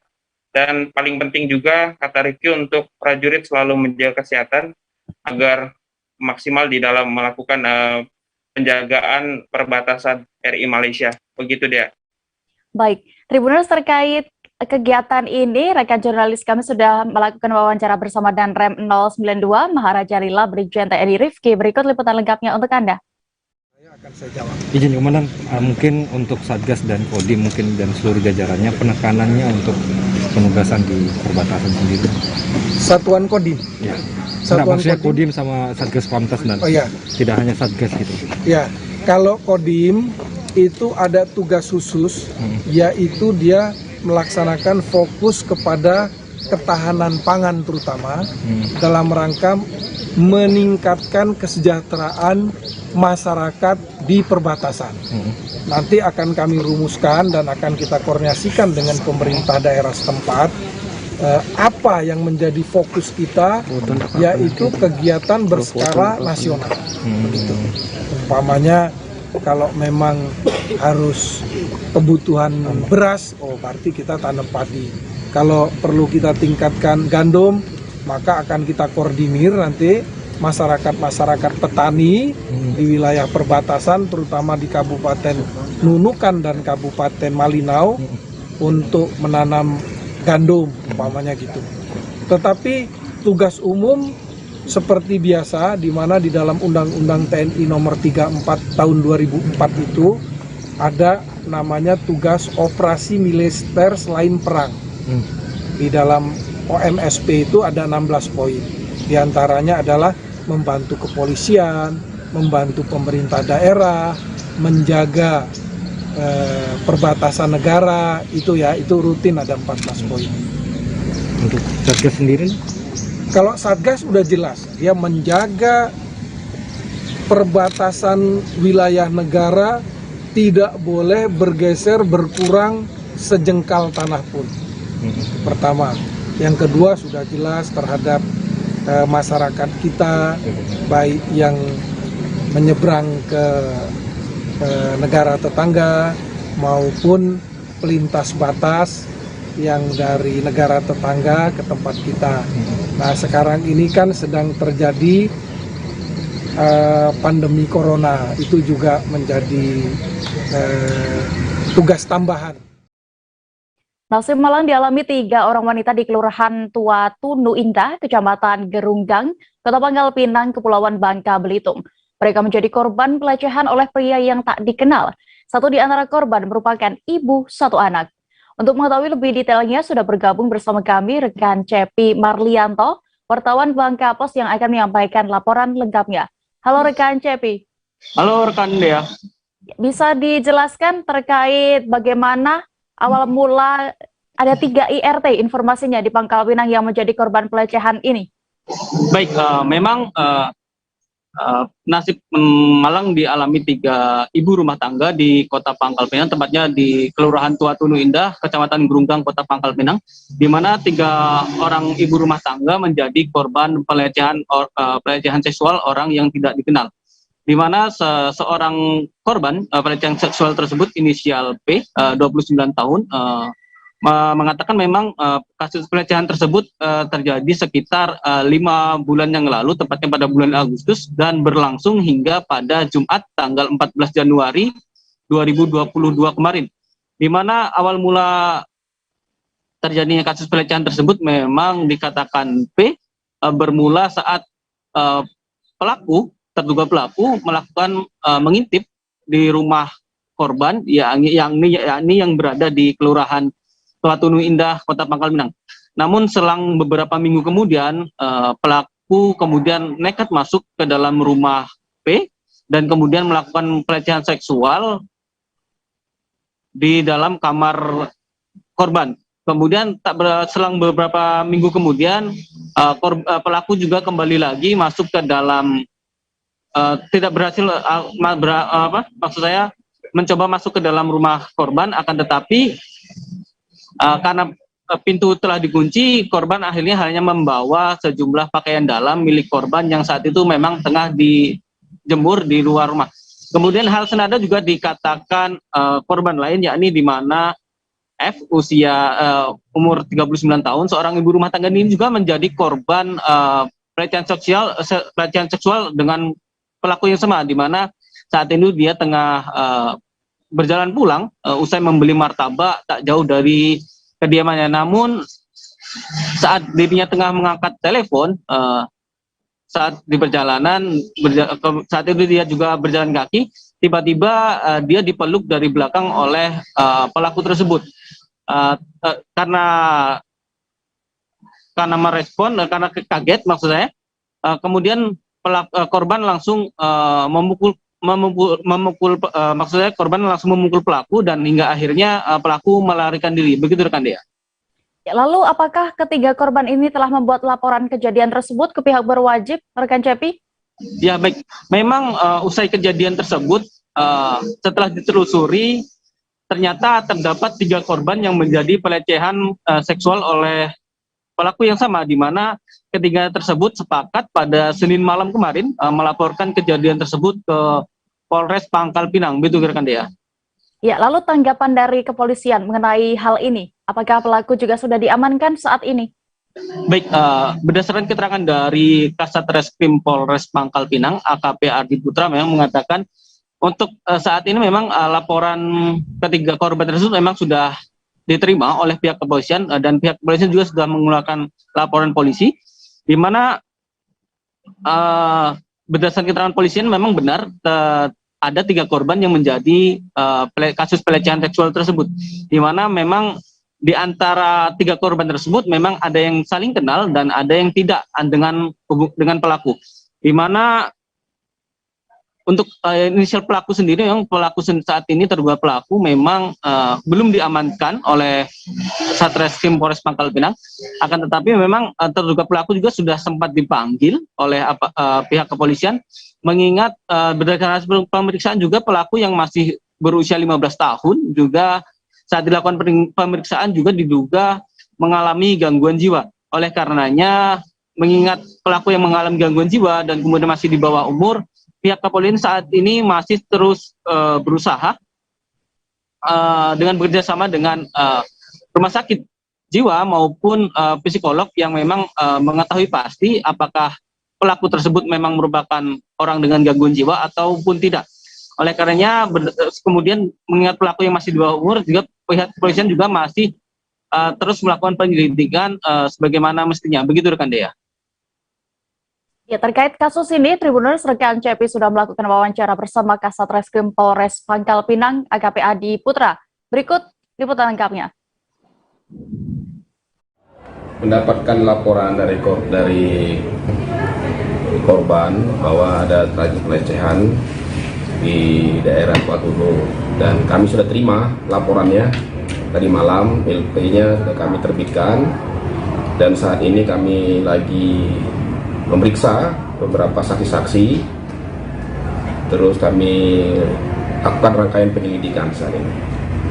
Dan paling penting juga, kata Rifki, untuk prajurit selalu menjaga kesehatan agar maksimal di dalam melakukan penjagaan perbatasan RI Malaysia. Begitu dia. Baik, Tribuners, terkait kegiatan ini, rekan jurnalis kami sudah melakukan wawancara bersama Danrem 092 Maharaja Lila Brigjen TNI Rifki. Berikut liputan lengkapnya untuk Anda. Izin Komandan, mungkin untuk Satgas dan Kodim mungkin dan seluruh jajarannya, penekanannya untuk penugasan di perbatasan sendiri. Satuan Kodim. Ya. Satuan maksudnya Kodim sama Satgas Pamtas dan tidak hanya Satgas gitu. Ya, kalau Kodim itu ada tugas khusus, yaitu dia melaksanakan fokus kepada ketahanan pangan terutama dalam rangka meningkatkan kesejahteraan masyarakat di perbatasan. Nanti akan kami rumuskan dan akan kita koordinasikan dengan pemerintah daerah setempat apa yang menjadi fokus kita, yaitu kegiatan berskala nasional. Begitu. Umpamanya kalau memang harus kebutuhan beras, berarti kita tanam padi. Kalau perlu kita tingkatkan gandum, maka akan kita koordinir nanti masyarakat petani di wilayah perbatasan, terutama di Kabupaten Nunukan dan Kabupaten Malinau, untuk menanam gandum, umpamanya gitu. Tetapi tugas umum seperti biasa, di mana di dalam Undang-Undang TNI Nomor 34 Tahun 2004 itu ada namanya tugas operasi militer selain perang. Di dalam OMSP itu ada 16 poin. Di antaranya adalah membantu kepolisian, membantu pemerintah daerah, menjaga perbatasan negara, itu rutin ada 14 poin. Untuk Satgas sendiri? Kalau Satgas udah jelas, dia menjaga perbatasan wilayah negara tidak boleh bergeser, berkurang sejengkal tanah pun. Pertama. Yang kedua sudah jelas terhadap masyarakat kita, baik yang menyeberang ke negara tetangga maupun pelintas batas yang dari negara tetangga ke tempat kita. Nah, sekarang ini kan sedang terjadi pandemi corona, itu juga menjadi tugas tambahan. Nasib malang dialami 3 orang wanita di Kelurahan Tua Tunu Indah, Kecamatan Gerunggang, Kota Pangkal Pinang, Kepulauan Bangka Belitung. Mereka menjadi korban pelecehan oleh pria yang tak dikenal. Satu di antara korban merupakan ibu 1 anak. Untuk mengetahui lebih detailnya, sudah bergabung bersama kami rekan Cepi Marlianto, wartawan Bangka Pos yang akan menyampaikan laporan lengkapnya. Halo rekan Cepi. Halo rekan Dea. Bisa dijelaskan terkait bagaimana awal mula ada 3 IRT informasinya di Pangkal Pinang yang menjadi korban pelecehan ini? Baik, memang nasib malang dialami 3 ibu rumah tangga di Kota Pangkal Pinang, tepatnya di Kelurahan Tua Tunu Indah, Kecamatan Gerunggang, Kota Pangkal Pinang, di mana 3 orang ibu rumah tangga menjadi korban pelecehan seksual orang yang tidak dikenal. Di mana seorang korban pelecehan seksual tersebut inisial P, 29 tahun, mengatakan memang kasus pelecehan tersebut terjadi sekitar 5 bulan yang lalu, tepatnya pada bulan Agustus, dan berlangsung hingga pada Jumat tanggal 14 Januari 2022 kemarin, di mana awal mula terjadinya kasus pelecehan tersebut memang dikatakan P bermula saat terduga pelaku melakukan mengintip di rumah korban, yakni yang berada di Kelurahan Tuatunu Indah, Kota Pangkal Pinang. Namun selang beberapa minggu kemudian, pelaku kemudian nekat masuk ke dalam rumah P dan kemudian melakukan pelecehan seksual di dalam kamar korban. Kemudian selang beberapa minggu kemudian, pelaku juga kembali lagi masuk ke dalam, tidak berhasil, maksud saya mencoba masuk ke dalam rumah korban, akan tetapi karena pintu telah dikunci, korban akhirnya hanya membawa sejumlah pakaian dalam milik korban yang saat itu memang tengah dijemur di luar rumah. Kemudian hal senada juga dikatakan korban lain, yakni di mana F, usia umur 39 tahun, seorang ibu rumah tangga ini juga menjadi korban pelecehan seksual dengan pelaku yang sama, di mana saat itu dia tengah berjalan pulang usai membeli martabak tak jauh dari kediamannya. Namun saat dirinya tengah mengangkat telepon, saat di perjalanan, saat itu dia juga berjalan kaki, tiba-tiba dia dipeluk dari belakang oleh pelaku tersebut. Karena karena kaget maksud saya, kemudian korban langsung korban langsung memukul pelaku, dan hingga akhirnya pelaku melarikan diri. Begitu rekan Dea. Lalu apakah ketiga korban ini telah membuat laporan kejadian tersebut ke pihak berwajib, rekan Cepi? Ya baik, memang usai kejadian tersebut, setelah ditelusuri, ternyata terdapat 3 korban yang menjadi pelecehan seksual oleh pelaku yang sama, di mana ketiga tersebut sepakat pada Senin malam kemarin melaporkan kejadian tersebut ke Polres Pangkal Pinang. Begitu rekan Dea. Ya, lalu tanggapan dari kepolisian mengenai hal ini, apakah pelaku juga sudah diamankan saat ini? Baik, berdasarkan keterangan dari Kasat Reskrim Polres Pangkal Pinang, AKP Ardi Putra, memang mengatakan untuk saat ini memang laporan ketiga korban tersebut memang sudah diterima oleh pihak kepolisian, dan pihak kepolisian juga sudah mengeluarkan laporan polisi, di mana berdasarkan keterangan polisian memang benar ada 3 korban yang menjadi kasus pelecehan seksual tersebut, di mana memang di antara 3 korban tersebut memang ada yang saling kenal dan ada yang tidak dengan pelaku, di mana untuk inisial pelaku sendiri, memang pelaku saat ini terduga pelaku memang belum diamankan oleh Satreskrim Polres Pangkal Pinang, akan tetapi memang terduga pelaku juga sudah sempat dipanggil oleh pihak kepolisian, mengingat berdasarkan hasil pemeriksaan juga pelaku yang masih berusia 15 tahun juga saat dilakukan pemeriksaan juga diduga mengalami gangguan jiwa. Oleh karenanya, mengingat pelaku yang mengalami gangguan jiwa dan kemudian masih di bawah umur, pihak kepolisian saat ini masih terus berusaha dengan bekerjasama dengan rumah sakit jiwa maupun psikolog yang memang mengetahui pasti apakah pelaku tersebut memang merupakan orang dengan gangguan jiwa ataupun tidak. Oleh karenanya, kemudian mengingat pelaku yang masih di bawah umur, juga pihak kepolisian juga masih terus melakukan penyelidikan sebagaimana mestinya. Begitu rekan Dea. Ya, terkait kasus ini, Tribuners, rekan Cepi sudah melakukan wawancara bersama Kasat Reskrim Polres Pangkal Pinang, AKP Adi Putra. Berikut liputan lengkapnya. Mendapatkan laporan dari korban bahwa ada terjadi pelecehan di daerah Tuatunu, dan kami sudah terima laporannya tadi malam. LP-nya sudah kami terbitkan, dan saat ini kami lagi memeriksa beberapa saksi-saksi, terus kami lakukan rangkaian penyelidikan saat ini.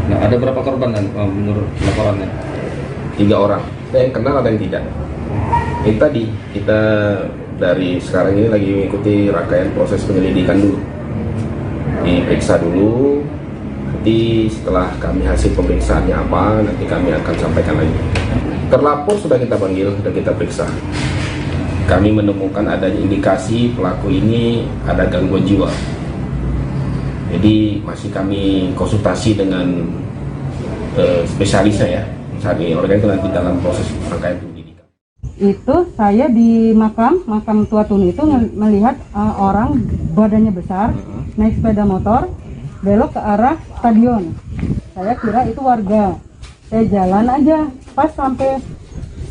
Nah, ada berapa korban kan menurut laporannya? 3 orang, ada yang kenal ada yang tidak. Ini tadi kita dari sekarang ini lagi mengikuti rangkaian proses penyelidikan dulu, diperiksa dulu, Nanti setelah kami hasil pemeriksaannya apa, nanti kami akan sampaikan lagi. Terlapor sudah kita panggil, sudah kita periksa. Kami menemukan adanya indikasi pelaku ini ada gangguan jiwa. Jadi masih kami konsultasi dengan spesialisnya ya. Saat ini organ itu nanti dalam proses rangkaian penyidikan. Itu saya di makam Tua Tunu itu melihat orang badannya besar naik sepeda motor belok ke arah stadion. Saya kira itu warga. Saya jalan aja pas sampai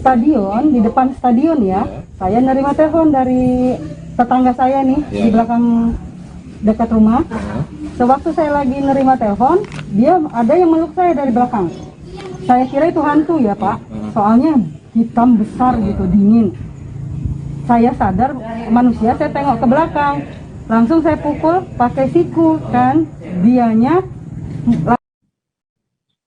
stadion, di depan stadion ya. Saya nerima telepon dari tetangga saya nih di belakang dekat rumah. Sewaktu saya lagi nerima telepon, dia ada yang meluk saya dari belakang. Saya kira itu hantu ya Pak, soalnya hitam besar gitu, dingin. Saya sadar manusia, saya tengok ke belakang, langsung saya pukul pakai siku kan, dianya.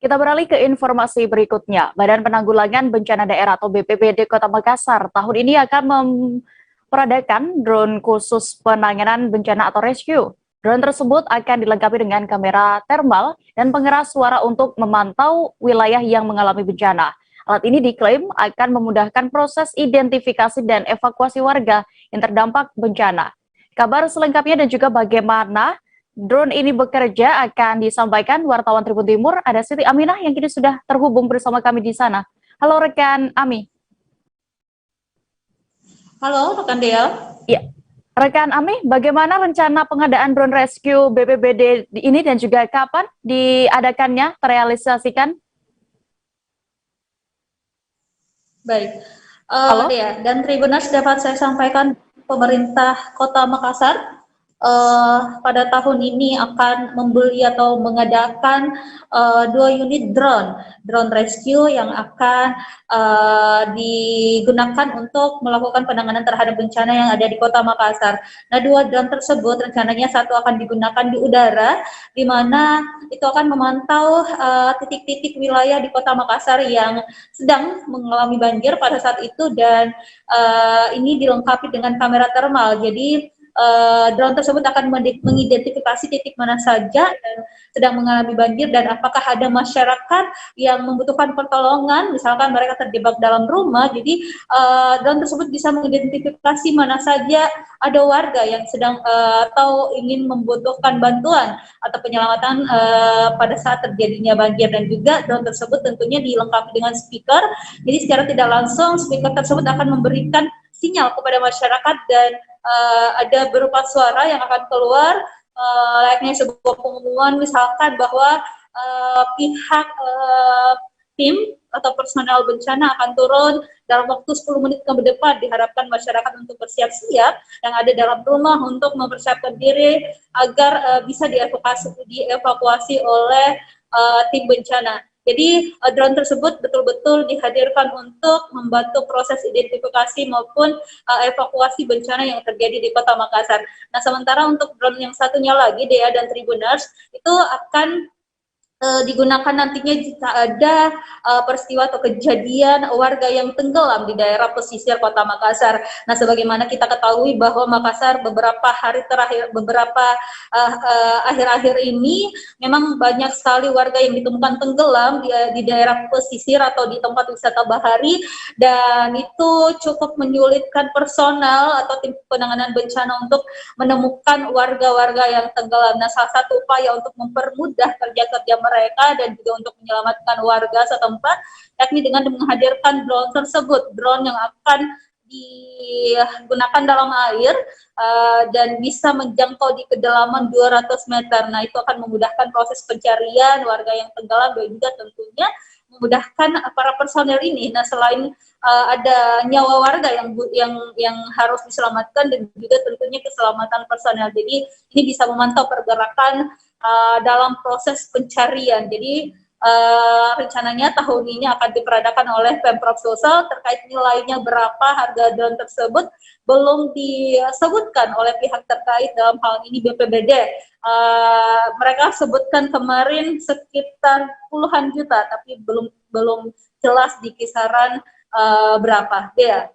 Kita beralih ke informasi berikutnya. Badan Penanggulangan Bencana Daerah atau BPBD Kota Makassar tahun ini akan memperadakan drone khusus penanganan bencana atau rescue. Drone tersebut akan dilengkapi dengan kamera thermal dan pengeras suara untuk memantau wilayah yang mengalami bencana. Alat ini diklaim akan memudahkan proses identifikasi dan evakuasi warga yang terdampak bencana. Kabar selengkapnya dan juga bagaimana drone ini bekerja akan disampaikan wartawan Tribun Timur. Ada Siti Aminah yang kini sudah terhubung bersama kami di sana. Halo rekan Ami. Halo rekan Dea. Iya. Rekan Ami, bagaimana rencana pengadaan drone rescue BPBD ini dan juga kapan diadakannya, terrealisasikan? Baik, Dea dan Tribuners, dapat saya sampaikan pemerintah Kota Makassar pada tahun ini akan membeli atau mengadakan 2 unit drone rescue yang akan digunakan untuk melakukan penanganan terhadap bencana yang ada di Kota Makassar. Nah, 2 drone tersebut rencananya satu akan digunakan di udara, di mana itu akan memantau titik-titik wilayah di Kota Makassar yang sedang mengalami banjir pada saat itu, dan ini dilengkapi dengan kamera thermal. Jadi drone tersebut akan mengidentifikasi titik mana saja yang sedang mengalami banjir dan apakah ada masyarakat yang membutuhkan pertolongan, misalkan mereka terjebak dalam rumah. Jadi drone tersebut bisa mengidentifikasi mana saja ada warga yang sedang atau ingin membutuhkan bantuan atau penyelamatan pada saat terjadinya banjir. Dan juga drone tersebut tentunya dilengkapi dengan speaker, jadi secara tidak langsung speaker tersebut akan memberikan sinyal kepada masyarakat dan ada berupa suara yang akan keluar layaknya sebuah pengumuman, misalkan bahwa pihak tim atau personel bencana akan turun dalam waktu 10 menit ke depan. Diharapkan masyarakat untuk bersiap-siap yang ada dalam rumah untuk mempersiapkan diri agar bisa dievakuasi oleh tim bencana. Jadi drone tersebut betul-betul dihadirkan untuk membantu proses identifikasi maupun evakuasi bencana yang terjadi di Kota Makassar. Nah, sementara untuk drone yang satunya lagi, Dea dan Tribuners, itu akan digunakan nantinya jika ada peristiwa atau kejadian warga yang tenggelam di daerah pesisir Kota Makassar. Nah, sebagaimana kita ketahui bahwa Makassar beberapa hari terakhir, akhir-akhir ini memang banyak sekali warga yang ditemukan tenggelam di daerah pesisir atau di tempat wisata bahari, dan itu cukup menyulitkan personal atau tim penanganan bencana untuk menemukan warga-warga yang tenggelam. Nah, salah satu upaya untuk mempermudah kerja-kerja mereka dan juga untuk menyelamatkan warga setempat, yakni dengan menghadirkan drone tersebut, drone yang akan digunakan dalam air dan bisa menjangkau di kedalaman 200 meter. Nah, itu akan memudahkan proses pencarian warga yang tenggelam dan juga tentunya memudahkan para personel ini. Nah, selain ada nyawa warga yang harus diselamatkan dan juga tentunya keselamatan personel. Jadi ini bisa memantau pergerakan dalam proses pencarian. Jadi rencananya tahun ini akan diperadakan oleh Pemprov Sulsel. Terkait nilainya berapa harga drone tersebut belum disebutkan oleh pihak terkait, dalam hal ini BPBD. Mereka sebutkan kemarin sekitar puluhan juta, tapi belum jelas di kisaran berapa. Dea.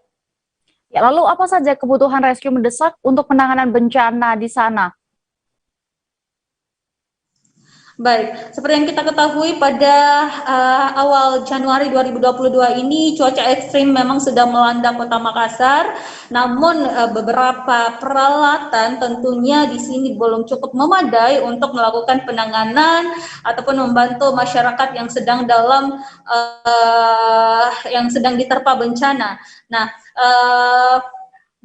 Ya, lalu apa saja kebutuhan rescue mendesak untuk penanganan bencana di sana? Baik, seperti yang kita ketahui pada awal Januari 2022 ini cuaca ekstrim memang sedang melanda Kota Makassar. Namun beberapa peralatan tentunya di sini belum cukup memadai untuk melakukan penanganan ataupun membantu masyarakat yang sedang diterpa bencana. Nah,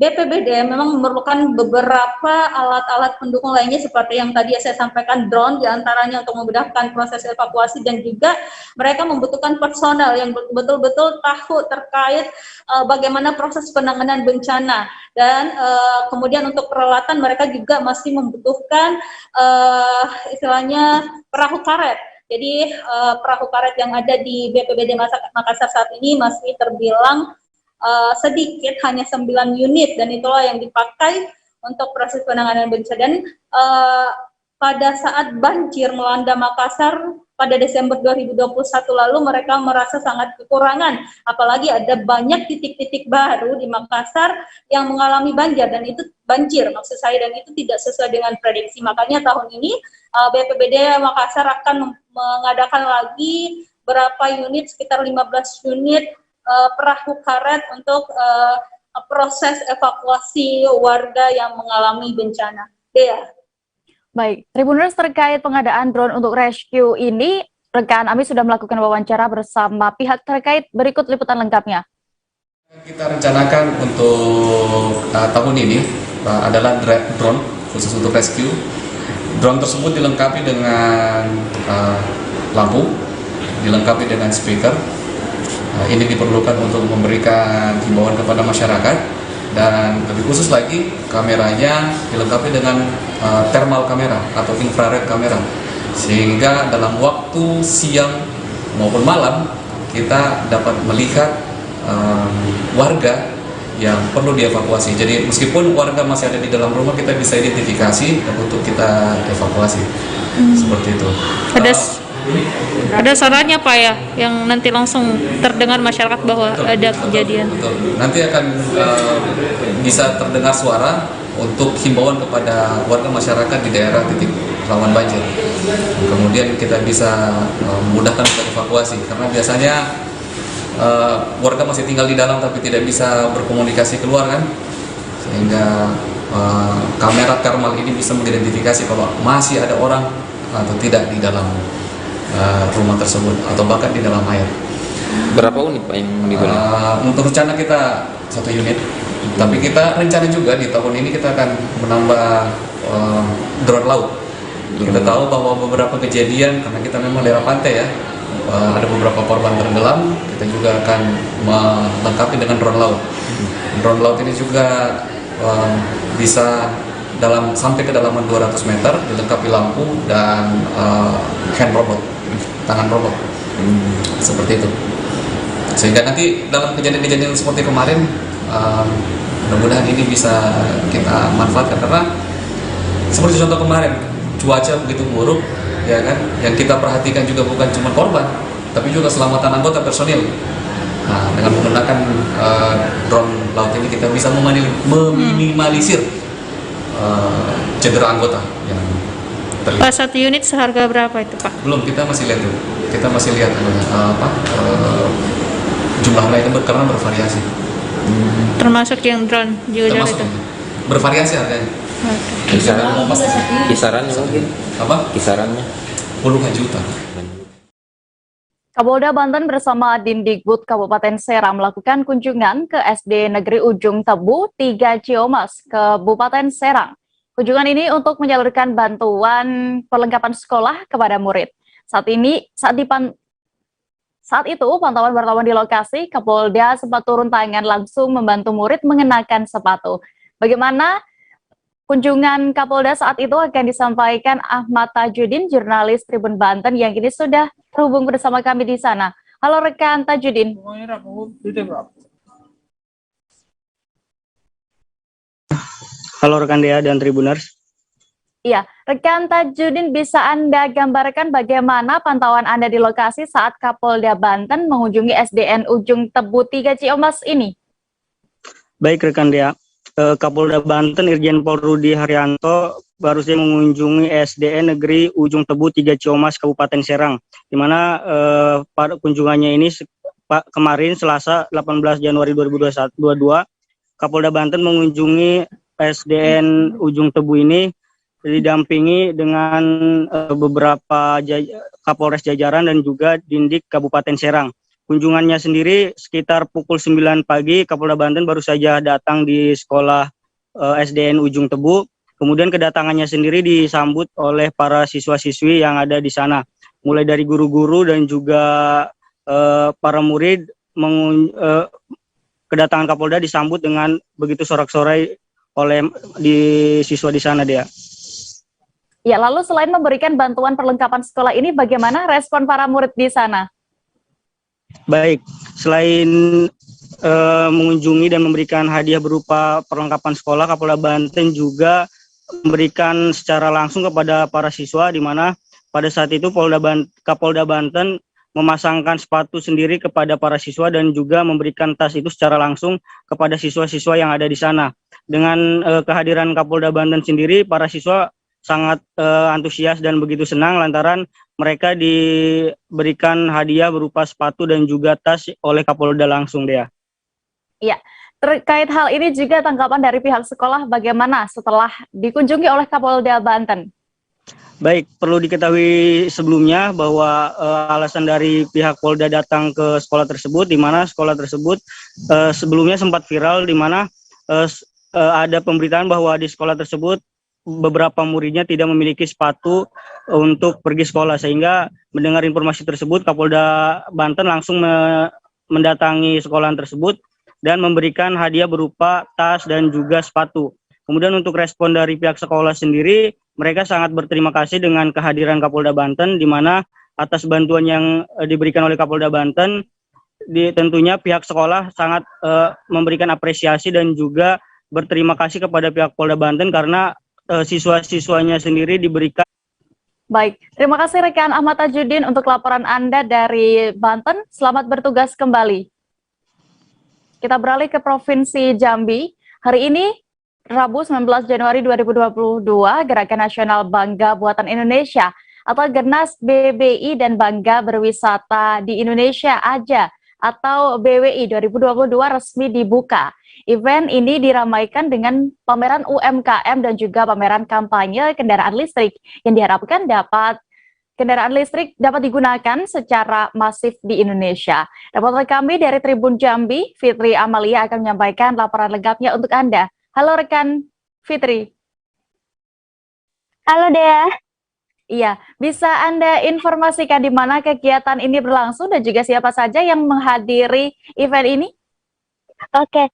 BPBD memang memerlukan beberapa alat-alat pendukung lainnya seperti yang tadi saya sampaikan, drone diantaranya untuk memudahkan proses evakuasi, dan juga mereka membutuhkan personel yang betul-betul tahu terkait bagaimana proses penanganan bencana, dan kemudian untuk peralatan mereka juga masih membutuhkan istilahnya perahu karet. Jadi perahu karet yang ada di BPBD Makassar saat ini masih terbilang sedikit, hanya 9 unit, dan itulah yang dipakai untuk proses penanganan bencana. Dan pada saat banjir melanda Makassar pada Desember 2021 lalu, mereka merasa sangat kekurangan, apalagi ada banyak titik-titik baru di Makassar yang mengalami banjir, maksud saya, dan itu tidak sesuai dengan prediksi. Makanya tahun ini BPBD Makassar akan mengadakan lagi berapa unit, sekitar 15 unit perahu karet untuk proses evakuasi warga yang mengalami bencana. Baik, Tribuners, terkait pengadaan drone untuk rescue ini, rekan Ami sudah melakukan wawancara bersama pihak terkait. Berikut liputan lengkapnya. Kita rencanakan untuk tahun ini adalah drone khusus untuk rescue. Drone tersebut dilengkapi dengan lampu, dilengkapi dengan speaker. Ini diperlukan untuk memberikan himbauan kepada masyarakat, dan lebih khusus lagi kameranya dilengkapi dengan thermal kamera atau infrared kamera, sehingga dalam waktu siang maupun malam kita dapat melihat warga yang perlu dievakuasi. Jadi meskipun warga masih ada di dalam rumah, kita bisa identifikasi untuk kita evakuasi. Seperti itu. Ada sarannya Pak ya, yang nanti langsung terdengar masyarakat bahwa ada kejadian. Betul. Nanti akan bisa terdengar suara untuk himbauan kepada warga masyarakat di daerah titik rawan banjir. Kemudian kita bisa memudahkan untuk evakuasi, karena biasanya warga masih tinggal di dalam tapi tidak bisa berkomunikasi keluar kan, sehingga kamera thermal ini bisa mengidentifikasi kalau masih ada orang atau tidak di dalam rumah tersebut atau bahkan di dalam air. Berapa unit Pak yang digunakan? Untuk rencana kita 1 unit, tapi kita rencana juga di tahun ini kita akan menambah drone laut. Kita tahu bahwa beberapa kejadian, karena kita memang daerah pantai ya, ada beberapa korban tenggelam, kita juga akan melengkapi dengan drone laut. Drone laut ini juga bisa sampai kedalaman 200 meter, dilengkapi lampu dan hand robot, tangan robot, seperti itu. Sehingga nanti dalam kejadian-kejadian seperti kemarin, mudah-mudahan ini bisa kita manfaatkan, karena seperti contoh kemarin, cuaca begitu buruk, ya kan? Yang kita perhatikan juga bukan cuma korban, tapi juga keselamatan anggota personil. Nah, dengan menggunakan drone laut ini kita bisa meminimalisir cedera anggota yang terlihat. Pak, 1 unit seharga berapa itu Pak? Belum, kita masih lihat dulu. Kita masih lihat jumlahnya itu karena bervariasi. Termasuk yang drone juga itu? Bervariasi harganya. Kisarannya mungkin? Apa? Kisarannya? Puluhan juta. Kapolda Banten bersama Dindikbud Kabupaten Serang melakukan kunjungan ke SD Negeri Ujung Tebu 3 Ciamas, Kabupaten Serang. Kunjungan ini untuk menyalurkan bantuan perlengkapan sekolah kepada murid. Saat itu pantauan wartawan di lokasi, Kapolda sempat turun tangan langsung membantu murid mengenakan sepatu. Bagaimana kunjungan Kapolda saat itu akan disampaikan Ahmad Tajudin, jurnalis Tribun Banten yang kini sudah terhubung bersama kami di sana. Halo rekan Tajudin. Halo rekan Dea dan Tribuners. Iya, rekan Tajudin, bisa Anda gambarkan bagaimana pantauan Anda di lokasi saat Kapolda Banten mengunjungi SDN Ujung Tebu 3 Ciamas ini? Baik rekan Dea, Kapolda Banten Irjen Pol Rudi Haryanto baru saja mengunjungi SDN Negeri Ujung Tebu 3 Ciomas Kabupaten Serang, di mana pada kunjungannya ini kemarin Selasa 18 Januari 2022 Kapolda Banten mengunjungi SDN Ujung Tebu ini didampingi dengan beberapa Kapolres jajaran dan juga Dindik Kabupaten Serang. Kunjungannya sendiri sekitar pukul 9 pagi, Kapolda Banten baru saja datang di sekolah SDN Ujung Tebu. Kemudian kedatangannya sendiri disambut oleh para siswa-siswi yang ada di sana. Mulai dari guru-guru dan juga para murid, kedatangan Kapolda disambut dengan begitu sorak-sorai oleh siswa di sana, Dea. Ya, lalu selain memberikan bantuan perlengkapan sekolah ini, bagaimana respon para murid di sana? Baik, selain mengunjungi dan memberikan hadiah berupa perlengkapan sekolah, Kapolda Banten juga memberikan secara langsung kepada para siswa, di mana pada saat itu Kapolda Banten memasangkan sepatu sendiri kepada para siswa dan juga memberikan tas itu secara langsung kepada siswa-siswa yang ada di sana. Dengan kehadiran Kapolda Banten sendiri, para siswa sangat antusias dan begitu senang lantaran mereka diberikan hadiah berupa sepatu dan juga tas oleh Kapolda langsung, Dea. Iya, terkait hal ini juga tanggapan dari pihak sekolah bagaimana setelah dikunjungi oleh Kapolda Banten? Baik, perlu diketahui sebelumnya bahwa alasan dari pihak Polda datang ke sekolah tersebut, di mana sekolah tersebut sebelumnya sempat viral, di mana ada pemberitaan bahwa di sekolah tersebut beberapa muridnya tidak memiliki sepatu untuk pergi sekolah, sehingga mendengar informasi tersebut Kapolda Banten langsung mendatangi sekolah tersebut dan memberikan hadiah berupa tas dan juga sepatu. Kemudian untuk respon dari pihak sekolah sendiri, mereka sangat berterima kasih dengan kehadiran Kapolda Banten, di mana atas bantuan yang diberikan oleh Kapolda Banten, tentunya pihak sekolah sangat memberikan apresiasi dan juga berterima kasih kepada pihak Polda Banten karena siswa-siswanya sendiri diberikan. Baik, terima kasih rekan Ahmad Tajudin untuk laporan Anda dari Banten. Selamat bertugas kembali. Kita beralih ke Provinsi Jambi. Hari ini, Rabu 19 Januari 2022, Gerakan Nasional Bangga Buatan Indonesia atau Gernas BBI dan Bangga Berwisata di Indonesia AJA atau BWI 2022 resmi dibuka. Event ini diramaikan dengan pameran UMKM dan juga pameran kampanye kendaraan listrik yang diharapkan kendaraan listrik dapat digunakan secara masif di Indonesia. Reporter kami dari Tribun Jambi, Fitri Amalia akan menyampaikan laporan lengkapnya untuk Anda. Halo rekan Fitri. Halo Dea. Iya, bisa Anda informasikan di mana kegiatan ini berlangsung dan juga siapa saja yang menghadiri event ini? Oke,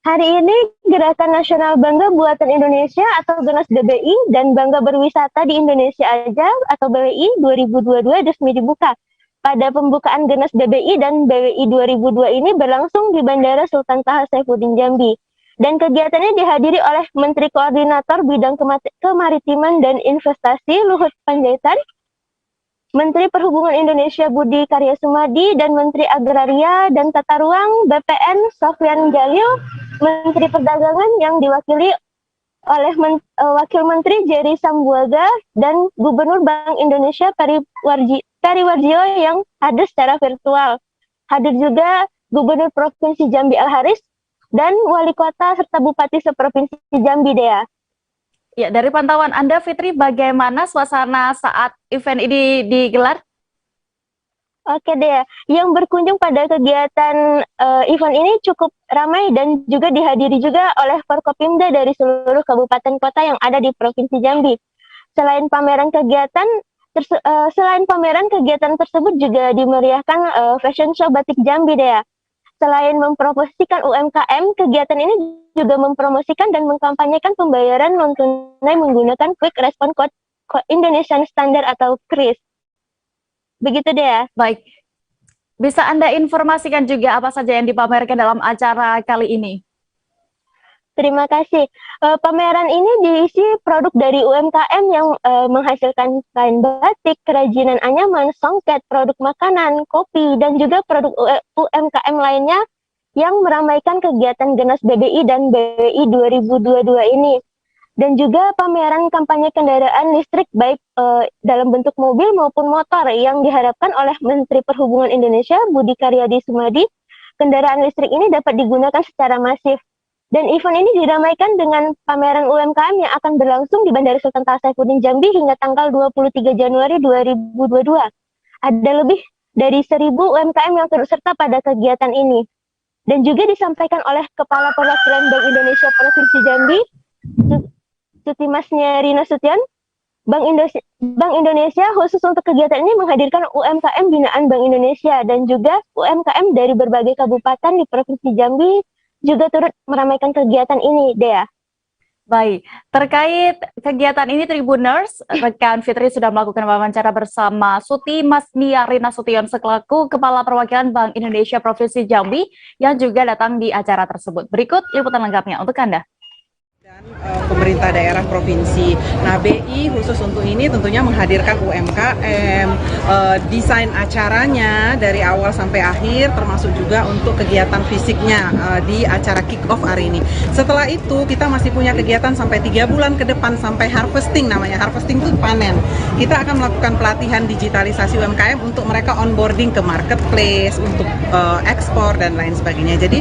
hari ini Gerakan Nasional Bangga Buatan Indonesia atau Gernas BBI dan Bangga Berwisata di Indonesia AJA atau BWI 2022 resmi dibuka. Pada pembukaan Gernas BBI dan BWI 2002 ini berlangsung di Bandara Sultan Taha Saifuddin Jambi. Dan kegiatannya dihadiri oleh Menteri Koordinator Bidang Kemaritiman dan Investasi Luhut Panjaitan, Menteri Perhubungan Indonesia Budi Karya Sumadi, dan Menteri Agraria dan Tata Ruang BPN Sofyan Jalil, Menteri Perdagangan yang diwakili oleh Wakil Menteri Jerry Sambuaga, dan Gubernur Bank Indonesia Peri Warjio yang hadir secara virtual. Hadir juga Gubernur Provinsi Jambi Al Haris dan Wali Kota serta Bupati seprovinsi Jambi, Dea. Ya, dari pantauan Anda, Fitri, bagaimana suasana saat event ini digelar? Oke deh, yang berkunjung pada kegiatan event ini cukup ramai dan juga dihadiri juga oleh Forkopimda dari seluruh kabupaten kota yang ada di Provinsi Jambi. Selain pameran kegiatan tersebut juga dimeriahkan fashion show batik Jambi, deh. Selain mempromosikan UMKM, kegiatan ini juga mempromosikan dan mengkampanyekan pembayaran non-tunai menggunakan Quick Response Code Indonesian Standard atau KRIS. Begitu deh. Baik. Bisa Anda informasikan juga apa saja yang dipamerkan dalam acara kali ini? Terima kasih. Pameran ini diisi produk dari UMKM yang menghasilkan kain batik, kerajinan anyaman, songket, produk makanan, kopi, dan juga produk UMKM lainnya yang meramaikan kegiatan Genas BBI dan BWI 2022 ini. Dan juga pameran kampanye kendaraan listrik baik dalam bentuk mobil maupun motor yang diharapkan oleh Menteri Perhubungan Indonesia Budi Karyadi Sumadi. Kendaraan listrik ini dapat digunakan secara masif. Dan event ini diramaikan dengan pameran UMKM yang akan berlangsung di Bandara Sultan Saifuddin Jambi hingga tanggal 23 Januari 2022. Ada lebih dari 1.000 UMKM yang turut serta pada kegiatan ini. Dan juga disampaikan oleh Kepala Perwakilan Bank Indonesia Provinsi Jambi, Sutimasnya Rina Sution, Bank Indonesia khusus untuk kegiatan ini menghadirkan UMKM binaan Bank Indonesia dan juga UMKM dari berbagai kabupaten di Provinsi Jambi juga turut meramaikan kegiatan ini, Dea. Baik, terkait kegiatan ini Tribuners, rekan Fitri sudah melakukan wawancara bersama Sutimasnya Rina Sution selaku Kepala Perwakilan Bank Indonesia Provinsi Jambi yang juga datang di acara tersebut. Berikut liputan lengkapnya untuk Anda. Pemerintah daerah provinsi. Nah, BI khusus untuk ini tentunya menghadirkan UMKM, desain acaranya dari awal sampai akhir, termasuk juga untuk kegiatan fisiknya di acara kick off hari ini. Setelah itu kita masih punya kegiatan sampai 3 bulan ke depan sampai harvesting, namanya harvesting itu panen. Kita akan melakukan pelatihan digitalisasi UMKM untuk mereka onboarding ke marketplace, untuk ekspor dan lain sebagainya. Jadi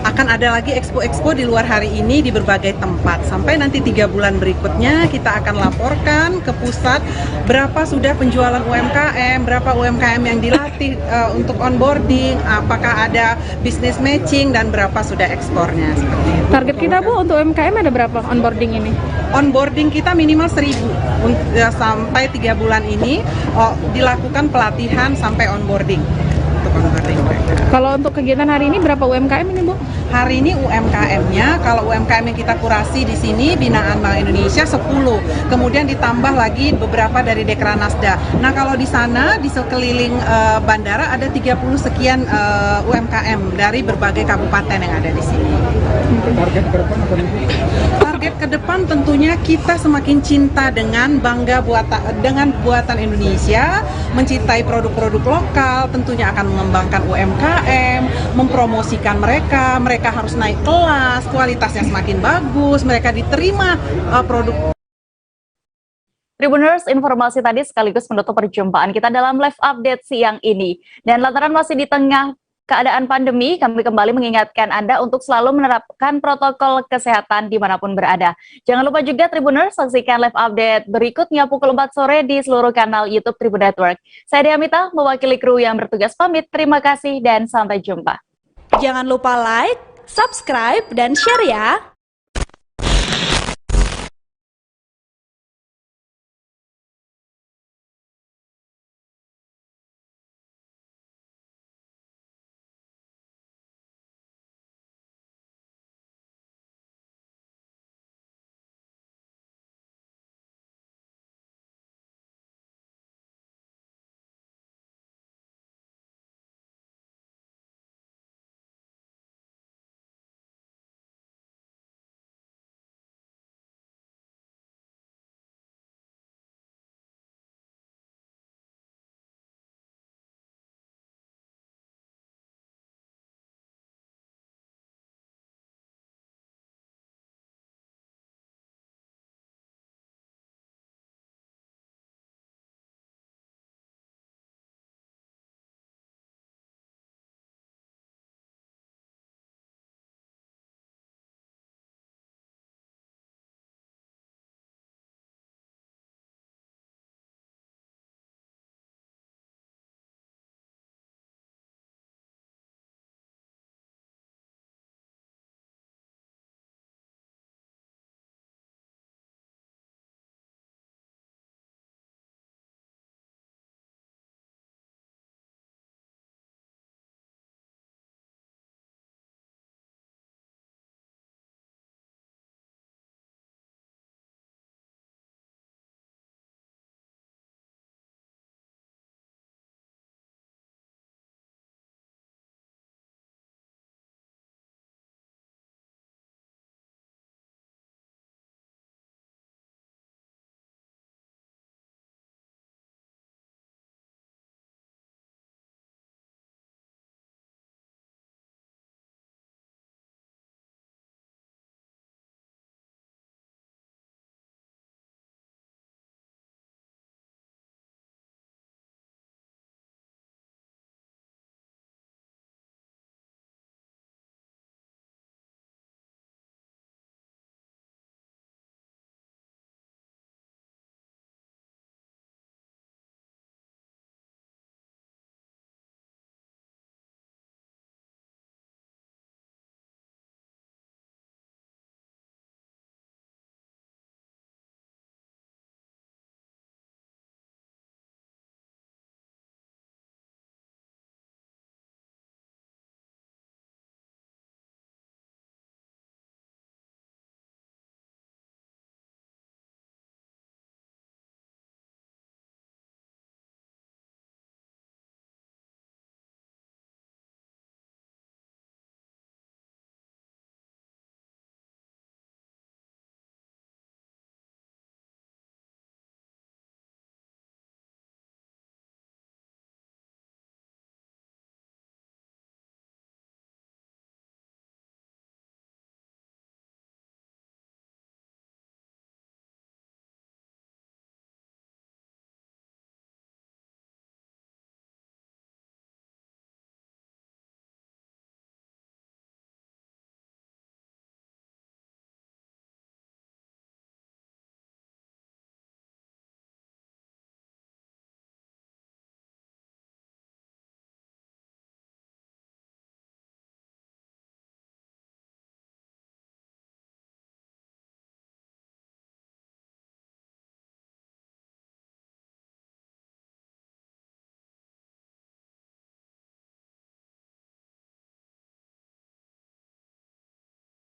akan ada lagi expo-expo di luar hari ini di berbagai tempat. Sampai nanti 3 bulan berikutnya kita akan laporkan ke pusat berapa sudah penjualan UMKM, berapa UMKM yang dilatih untuk onboarding, apakah ada business matching, dan berapa sudah ekspornya. Seperti itu. Target kita Bu untuk UMKM ada berapa onboarding ini? Onboarding kita minimal 1.000 sampai 3 bulan ini dilakukan pelatihan sampai onboarding. Kalau untuk kegiatan hari ini berapa UMKM ini Bu? Hari ini UMKM-nya, kalau UMKM yang kita kurasi di sini binaan Bank Indonesia 10, kemudian ditambah lagi beberapa dari Dekranasda. Nah, kalau di sana di sekeliling bandara ada 30 sekian UMKM dari berbagai kabupaten yang ada di sini. Target ke depan apa nih? Target ke depan tentunya kita semakin cinta dengan dengan buatan Indonesia, mencintai produk-produk lokal, tentunya akan mengembangkan UMKM, mempromosikan mereka harus naik kelas, kualitasnya semakin bagus, mereka diterima produk. Tribuners, informasi tadi sekaligus menutup perjumpaan kita dalam live update siang ini. Dan lantaran masih di tengah keadaan pandemi, kami kembali mengingatkan Anda untuk selalu menerapkan protokol kesehatan dimanapun berada. Jangan lupa juga Tribuners, saksikan live update berikutnya pukul 4 sore di seluruh kanal YouTube Tribun Network. Saya Dea Mita, mewakili kru yang bertugas pamit. Terima kasih dan sampai jumpa. Jangan lupa like, subscribe, dan share ya!